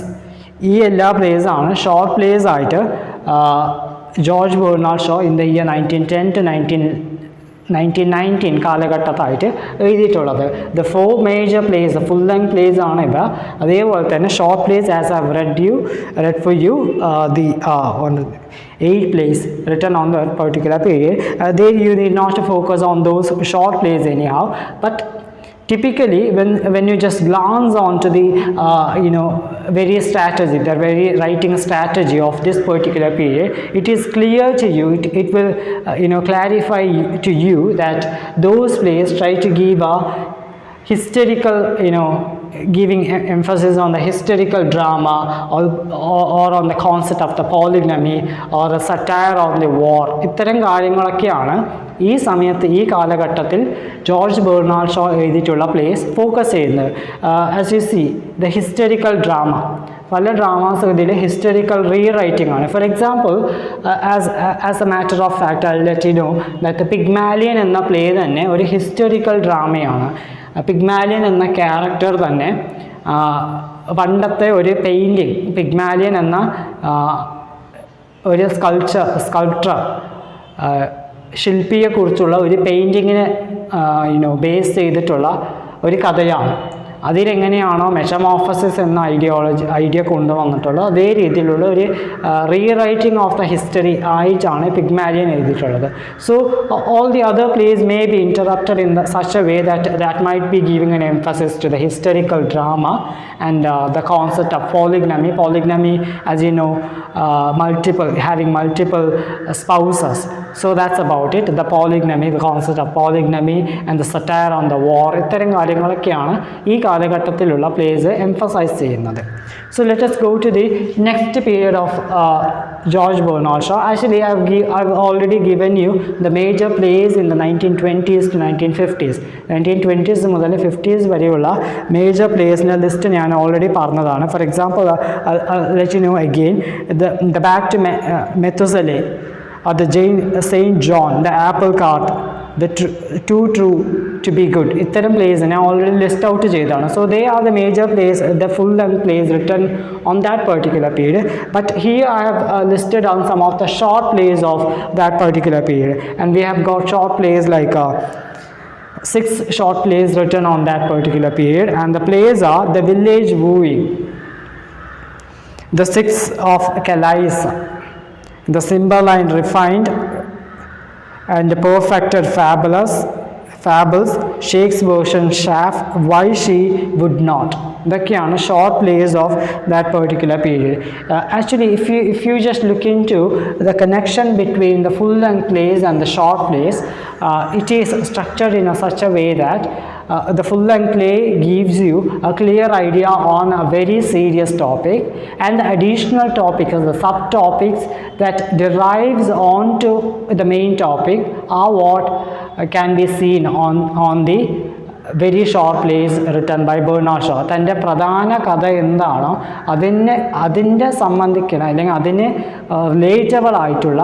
ഈ എല്ലാ പ്ലേസാണ് short place ആയിട്ട് George Bernard show in the year 1910 to 1919 കാലഘട്ടത്തായിട്ട് എഴുതിയിട്ടുള്ളത്. The 4 major place, full length place ആണ് ഇവ. അതേപോലെ തന്നെ short place as I read for you the 8 plays written on that particular period. There you need not to focus on those short plays anyhow, but typically when you just glance onto the various strategy, the very writing strategy of this particular period, it is clear to you, it will clarify to you that those plays try to give a historical, giving emphasis on the historical drama or on the concept of the polygamy or a satire on the war. ഇത്തരം കാര്യങ്ങളൊക്കെയാണ് ഈ സമയത്ത് ഈ കാലഘട്ടത്തിൽ George Bernard show എഴുതിയിട്ടുള്ള place focus ചെയ്യുന്നത്. As you C the historical drama, പല dramas ഇതിൽ ഹിസ്റ്ററിക്കൽ റീറൈറ്റിംഗ് ആണ്. For example, as A matter of fact I let you know that Pygmalion എന്ന പ്ലേ തന്നെ ഒരു ഹിസ്റ്ററിക്കൽ ഡ്രാമയാണ്. പിഗ്മാലിയൻ എന്ന ക്യാരക്ടർ തന്നെ പണ്ടത്തെ ഒരു പെയിൻറ്റിങ്, പിഗ്മാലിയൻ എന്ന ഒരു സ്കൾപ്ചർ ശില്പിയെക്കുറിച്ചുള്ള ഒരു പെയിൻറ്റിങ്ങിനെ ബേസ് ചെയ്തിട്ടുള്ള ഒരു കഥയാണ്. അതിലെങ്ങനെയാണോ മെറ്റമോർഫസിസ് എന്ന ഐഡിയ കൊണ്ടുവന്നിട്ടുള്ളത്, അതേ രീതിയിലുള്ള ഒരു റീറൈറ്റിംഗ് ഓഫ് ദ ഹിസ്റ്ററി ആയിട്ടാണ് പിഗ്മാലിയൻ എഴുതിയിട്ടുള്ളത്. So all the other plays may be interrupted in such a way that might be giving an emphasis to the historical drama and the concept of polygamy, as you know, having multiple spouses. So that's about it. The polygamy, the concept of polygamy and the satire on the war, ഇത്തരം കാര്യങ്ങളൊക്കെയാണ് ഈ കാലഘട്ടത്തിലുള്ള place emphasise ചെയ്യുന്നത്. So let us go to the next period of George Bernard Shaw. Actually, I've already given you the major plays in the 1920s to 1950s. 1920s മുതൽ 50s വരെയുള്ള major പ്ലേസിൻ്റെ list ഞാൻ already പറഞ്ഞതാണ്. For example, let you know again, the Back to Methuselah, or the Saint John, the Apple Cart, the Too True to Be Good. ഇത്തരം place ഞാൻ already list out ചെയ്തതാണ്. So they are the major place, the full length place written on that particular period. But here I have listed on some of the short plays of that particular period, and we have got short plays like 6 short plays written on that particular period, and the plays are The Village Wooing, The Six of Calais, The Cymbeline Refined, and The Perfected Fables, Shakespeare's version Shaft, Why She Would Not. ഇതൊക്കെയാണ് short plays of that particular period. Actually if you just look into the connection between the full length plays and the short plays, it is structured in such a way that the full length play gives you a clear idea on a very serious topic, and the additional topics, the subtopics that derives onto the main topic are what can be seen on the very short plays written by Bernard Shaw. തൻ്റെ പ്രധാന കഥ എന്താണോ അതിനെ സംബന്ധിക്കുന്ന അല്ലെങ്കിൽ അതിന് relatable ആയിട്ടുള്ള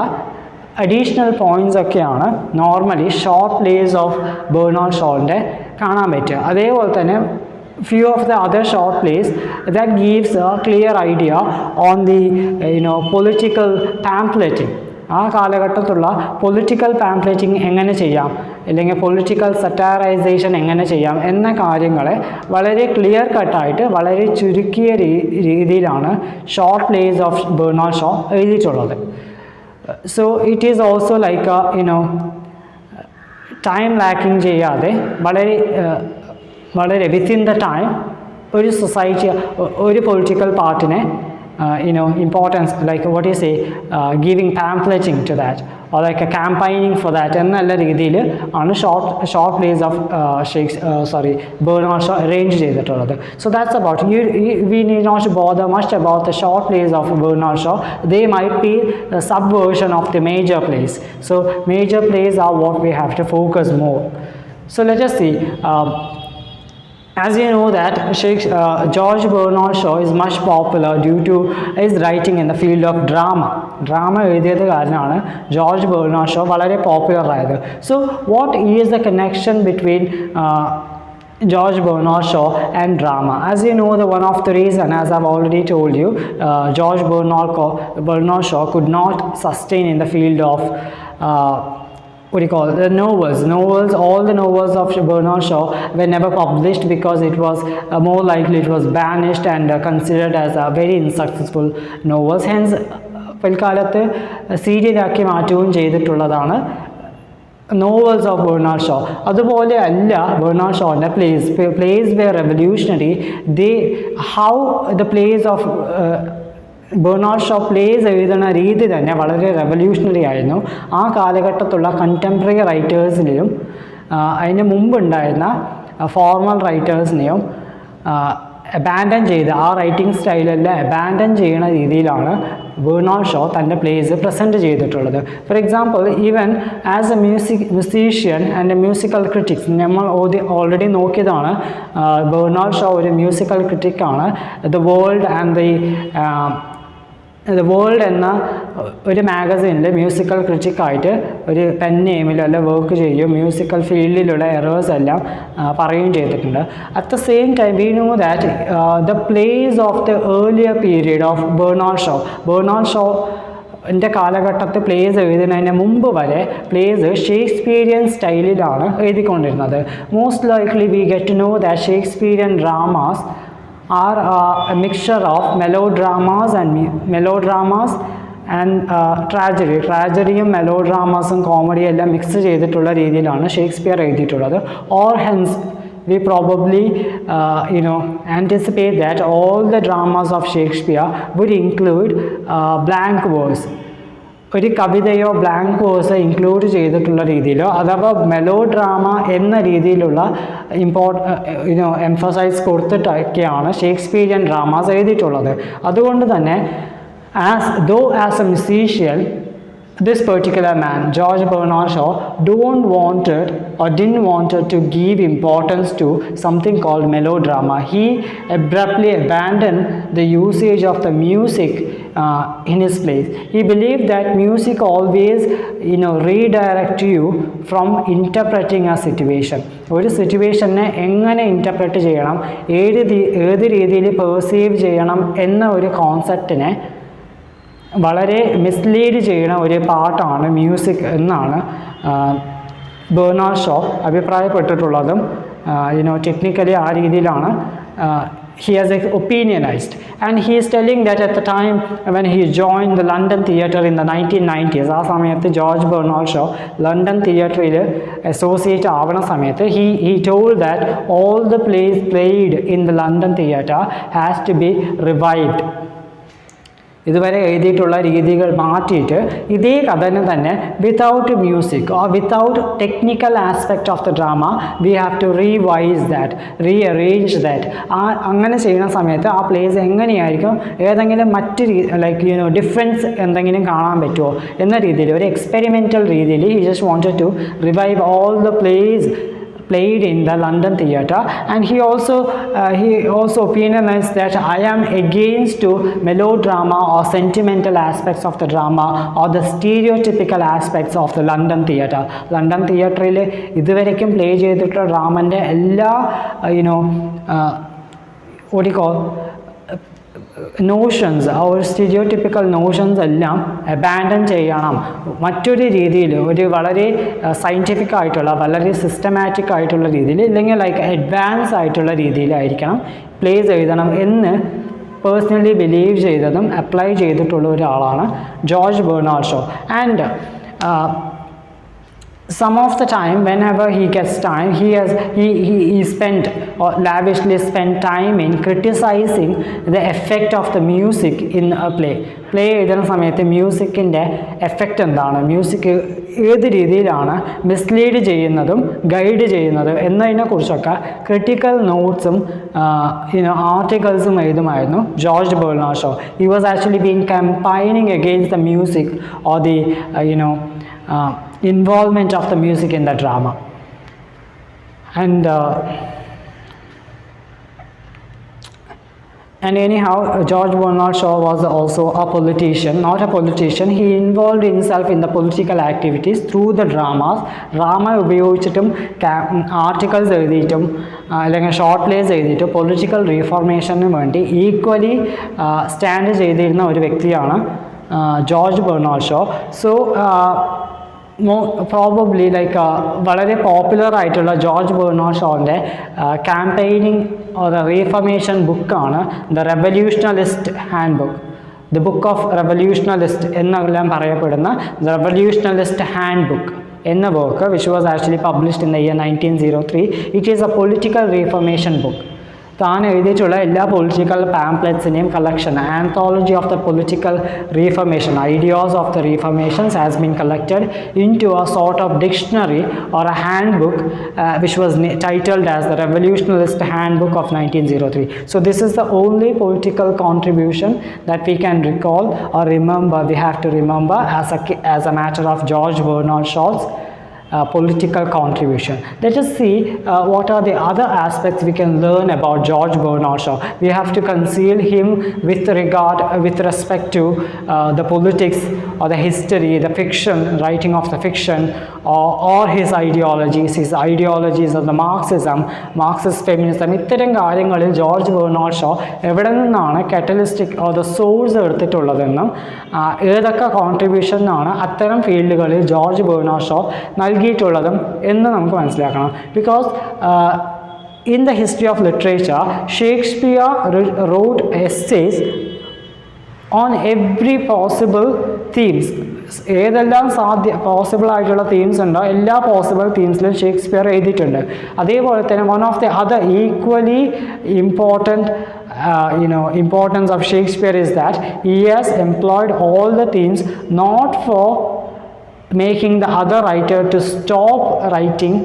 additional points ഒക്കെയാണ് normally short plays of Bernard ഷോൻ്റെ കാണാൻ പറ്റുക. അതേപോലെ തന്നെ few of the other short plays that gives a clear idea on the political pamphleting. ആ കാലഘട്ടത്തിലുള്ള പൊളിറ്റിക്കൽ പാംപ്ലേറ്റിംഗ് എങ്ങനെ ചെയ്യാം, അല്ലെങ്കിൽ പൊളിറ്റിക്കൽ സറ്റാറൈസേഷൻ എങ്ങനെ ചെയ്യാം എന്ന കാര്യങ്ങളെ വളരെ ക്ലിയർ കട്ടായിട്ട് വളരെ ചുരുക്കിയ രീതിയിലാണ് short plays of Bernard Shaw എഴുതിയിട്ടുള്ളത്. So it is also like time lacking ചെയ്യാതെ വളരെ വിത്തിൻ ദ ടൈം ഒരു സൊസൈറ്റി, ഒരു പൊളിറ്റിക്കൽ പാർട്ടിനെ importance, like what you say, giving pamphleting to that, or like a campaigning for that എന്നല്ല രീതിയിൽ ആണ് short plays of Bernard Shaw arrange ചെയ്തിട്ടുള്ളത്. So that's about we need not bother much about the short plays of Bernard Shaw. They might be a subversion of the major plays. So major plays are what we have to focus more. So let us see. As you know that George Bernard Shaw is much popular due to his writing in the field of drama. Drama എഴുതിയത് കാരണമാണ് George Bernard Shaw വളരെ popular ആയത്. So what is the connection between George Bernard Shaw and drama? As you know, one of the reason, as I've already told you, George Bernard Shaw could not sustain in the field of what do you call it, the novels, all the novels of Bernard Shaw were never published because it was more likely it was banished and considered as a very unsuccessful novels. Hence പിൽക്കാലത്ത് സീരിയലാക്കി മാറ്റുകയും ചെയ്തിട്ടുള്ളതാണ് novels of Bernard Shaw. അതുപോലെ അല്ല Bernard ഷോൻ്റെ plays were revolutionary. How the plays of Bernard Shaw plays എഴുതുന്ന രീതി തന്നെ വളരെ റെവല്യൂഷണറി ആയിരുന്നു. ആ കാലഘട്ടത്തുള്ള കണ്ടംപററി റൈറ്റേഴ്സിനെയും അതിന് മുമ്പുണ്ടായിരുന്ന ഫോർമൽ റൈറ്റേഴ്സിനെയും അബാൻഡൻ ചെയ്ത് ആ റൈറ്റിംഗ് സ്റ്റൈലെല്ലാം അബാൻഡൻ ചെയ്യുന്ന രീതിയിലാണ് ബെർണാഡ് ഷോ തൻ്റെ പ്ലേസ് പ്രസൻറ്റ് ചെയ്തിട്ടുള്ളത്. For example, even as A musician and A musical critics, നമ്മൾ ഓൾറെഡി നോക്കിയതാണ് ബെർണാഡ് ഷോ ഒരു മ്യൂസിക്കൽ ക്രിറ്റിക്കാണ്. ദ വേൾഡ് എന്ന ഒരു മാഗസീനിൽ മ്യൂസിക്കൽ ക്രിറ്റിക്കായിട്ട് ഒരു പെൻ നെയിമിൽ അല്ല വർക്ക് ചെയ്യുകയും മ്യൂസിക്കൽ ഫീൽഡിലുള്ള എറേഴ്സ് എല്ലാം പറയുകയും ചെയ്തിട്ടുണ്ട്. At the same time we know that the plays of the earlier period of Bernard ഷോൻ്റെ കാലഘട്ടത്തിൽ പ്ലേസ് എഴുതുന്നതിന് മുമ്പ് വരെ പ്ലേസ് ഷേക്സ്പിയറിയൻ സ്റ്റൈലിലാണ് എഴുതിക്കൊണ്ടിരുന്നത്. Most likely we get to know that Shakespearean dramas are a mixture of melodramas and ട്രാജഡിയും മെലോഡ്രാമാസും കോമഡിയും എല്ലാം മിക്സ് ചെയ്തിട്ടുള്ള രീതിയിലാണ് ഷേക്സ്പിയർ എഴുതിയിട്ടുള്ളത്. Or hence we probably anticipate that all the dramas of Shakespeare would include blank verse. ഒരു കവിതയോ blank വേഴ്സോ include ചെയ്തിട്ടുള്ള രീതിയിലോ അഥവാ മെലോ ഡ്രാമ എന്ന രീതിയിലുള്ള എംഫസൈസ് കൊടുത്തിട്ടൊക്കെയാണ് ഷേക്സ്പിയറിയൻ ഡ്രാമാസ് എഴുതിയിട്ടുള്ളത്. അതുകൊണ്ട് തന്നെ as A musician, this particular man, George Bernard Shaw, didn't wanted to give importance to something called melodrama. He abruptly abandoned the usage of the music in his place. He believed that music always redirect you from interpreting a situation. ഒരു സിറ്റുവേഷനെ എങ്ങനെ interpret ചെയ്യണം, ഏത് രീതിയിൽ perceive ചെയ്യണം എന്ന ഒരു കോൺസെപ്റ്റിനെ വളരെ mislead ചെയ്യുന്ന ഒരു പാട്ടാണ് മ്യൂസിക് എന്നാണ് ബെർണാഡ് ഷോ അഭിപ്രായപ്പെട്ടിട്ടുള്ളതും. ടെക്നിക്കലി ആ രീതിയിലാണ് he has opinionized, and he is telling that at the time when he joined the London theatre in the 1990s, ആ സമയത്ത് ജോർജ് ബെർണാഡ് ഷോ ലണ്ടൻ തിയേറ്ററിൽ അസോസിയേറ്റ് ആവുന്ന സമയത്ത് he told that all the plays played in the London theatre has to be revived. ഇതുവരെ എഴുതിയിട്ടുള്ള രീതികൾ മാറ്റിയിട്ട് ഇതേ കഥനെ തന്നെ without music or without technical aspect of the drama we have to rearrange that. അങ്ങനെ ചെയ്യുന്ന സമയത്ത് ആ പ്ലേസ് എങ്ങനെയായിരിക്കും, ഏതെങ്കിലും മറ്റ് ഡിഫറൻസ് എന്തെങ്കിലും കാണാൻ പറ്റുമോ എന്ന രീതിയിൽ ഒരു എക്സ്പെരിമെൻ്റൽ രീതിയിൽ he just wanted to revive all the plays played in the London theatre. And he also opinionized that I am against to melodrama or sentimental aspects of the drama or the stereotypical aspects of the London theatre. London theatre ഇതുവരെയും play ചെയ്തിട്ടുള്ള ഡ്രാമൻ്റെ എല്ലാ what do you call notions, ആ ഒരു സ്റ്റീരിയോടിപ്പിക്കൽ notions എല്ലാം abandon ചെയ്യണം. മറ്റൊരു രീതിയിൽ ഒരു വളരെ സയൻറ്റിഫിക് ആയിട്ടുള്ള വളരെ സിസ്റ്റമാറ്റിക് ആയിട്ടുള്ള രീതിയിൽ ഇല്ലെങ്കിൽ അഡ്വാൻസ് ആയിട്ടുള്ള രീതിയിലായിരിക്കണം പ്ലേസ് എഴുതണം എന്ന് പേഴ്സണലി ബിലീവ് ചെയ്തതും അപ്ലൈ ചെയ്തിട്ടുള്ള ഒരാളാണ് George Bernard Shaw. And some of the time, whenever he gets time, he spent or lavishly spent time in criticizing the effect of the music in a play. എഴുതുന്ന സമയത്ത് മ്യൂസിക്കിൻ്റെ effect എന്താണ്, music ഏത് രീതിയിലാണ് mislead ചെയ്യുന്നതും guide ചെയ്യുന്നതും എന്നതിനെക്കുറിച്ചൊക്കെ critical നോട്ട്സും ആർട്ടിക്കിൾസും എഴുതുമായിരുന്നു George Bernard Shaw. He was actually being combining against the music or the involvement of the music in the drama. And anyhow, George Bernard Shaw was also a politician. Not a politician, he involved himself in the political activities through the dramas. Drama ഉപയോഗിച്ചിട്ടും articles എഴുതിയിട്ടും അല്ലെങ്കിൽ short plays എഴുതിയിട്ടും political റീഫോർമേഷന് വേണ്ടി equally stand ചെയ്തിരുന്ന ഒരു വ്യക്തിയാണ് George Bernard Shaw. So probably like വളരെ പോപ്പുലർ ആയിട്ടുള്ള ജോർജ് ബെർണാഡ് ഷോൻ്റെ ക്യാമ്പയിനിങ് ഓർ റീഫർമേഷൻ ബുക്കാണ് the revolutionist handbook. The book of revolutionist എന്നെല്ലാം പറയപ്പെടുന്ന ദ റെവല്യൂഷണലിസ്റ്റ് ഹാൻഡ് ബുക്ക് എന്ന book which was actually published in the year 1903. It is a political reformation book. താൻ എഴുതിയിട്ടുള്ള എല്ലാ political പാംപ്ലെറ്റ്സിനെയും collection, anthology of the political reformation, ideas of the reformations has been collected in to a sort of dictionary or a handbook which was titled as the revolutionist handbook of 1903. So this is the only political contribution that we can recall or remember, we have to remember as a matter of George Bernard Shaw's political contribution. Let us see what are the other aspects we can learn about George Bernard Shaw. We have to conceal him with respect to the politics or the history, the fiction, writing of the fiction, or his ideologies of the Marxist feminism. ഇത്തരം കാര്യങ്ങളിൽ George Bernard show എവിടെ നിന്നാണ് catalytic or the source എടുത്തിട്ടുള്ളതെന്നും ഏതൊക്കെ കോൺട്രിബ്യൂഷനാണ് അത്തരം ഫീൽഡുകളിൽ George Bernard show നൽകിയിട്ടുള്ളതും എന്ന് നമുക്ക് മനസ്സിലാക്കണം. Because in the history of literature, Shakespeare wrote essays on every possible themes. ഏതെല്ലാം പോസിബിൾ ആയിട്ടുള്ള തീംസ് ഉണ്ടോ എല്ലാ പോസിബിൾ തീംസിലും ഷേക്സ്പിയർ എഴുതിയിട്ടുണ്ട്. അതേപോലെ തന്നെ one of the other equally importance of Shakespeare is that he has employed all the themes not for making the other writer to stop writing.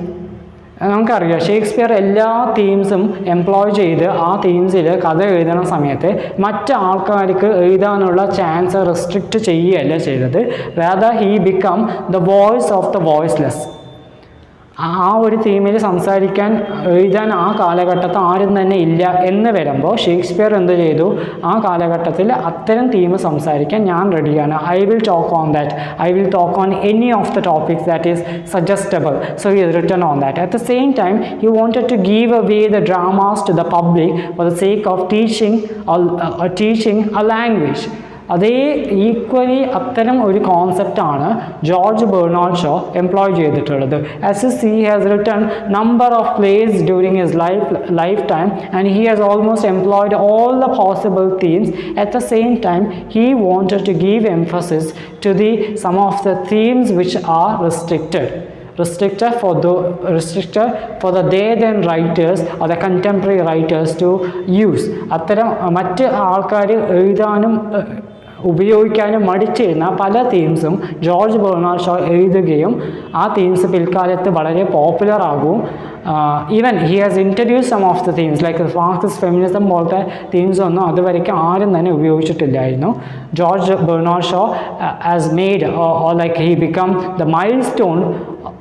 നമുക്കറിയാം Shakespeare എല്ലാ തീംസും employ ചെയ്ത് ആ തീംസിൽ കഥ എഴുതുന്ന സമയത്ത് മറ്റ് ആൾക്കാർക്ക് എഴുതാനുള്ള ചാൻസ് റെസ്ട്രിക്റ്റ് ചെയ്യുകയല്ല ചെയ്തത്. Rather he become the voice of the voiceless. ആ ഒരു തീമിൽ സംസാരിക്കാൻ എഴുതാൻ ആ കാലഘട്ടത്തിൽ ആരും തന്നെ ഇല്ല എന്ന് വരുമ്പോൾ ഷേക്സ്പിയർ എന്ത് ചെയ്തു, ആ കാലഘട്ടത്തിൽ അത്തരം തീം സംസാരിക്കാൻ ഞാൻ റെഡിയാണ്. I will talk on that, I will talk on any of the topics that is suggestible. So he is written on that. At the same time he wanted to give away the dramas to the public for the sake of teaching a language. അതേ equally അത്തരം ഒരു കോൺസെപ്റ്റാണ് George Bernard Shaw employ ചെയ്തിട്ടുള്ളത്. As you see, he has written number of plays during his lifetime and he has almost employed all the possible themes. At the same time he wanted to give emphasis to some of the themes which are restricted for the then writers or the contemporary writers to use. അത്തരം മറ്റ് ആൾക്കാർ എഴുതാനും ഉപയോഗിക്കാനും മടിച്ചിരുന്ന പല തീംസും George Bernard show എഴുതുകയും ആ themes പിൽക്കാലത്ത് വളരെ പോപ്പുലർ ആകും. Even he has introduce some of the themes like Marxist feminism പോലത്തെ തീംസ് ഒന്നും അതുവരെയ്ക്ക് ആരും തന്നെ ഉപയോഗിച്ചിട്ടില്ലായിരുന്നു. George Bernard Shaw has made or like he become the milestone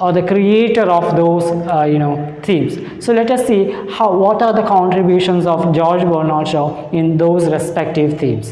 or the creator of those themes. So let us see what are the contributions of George Bernard Shaw in those respective themes.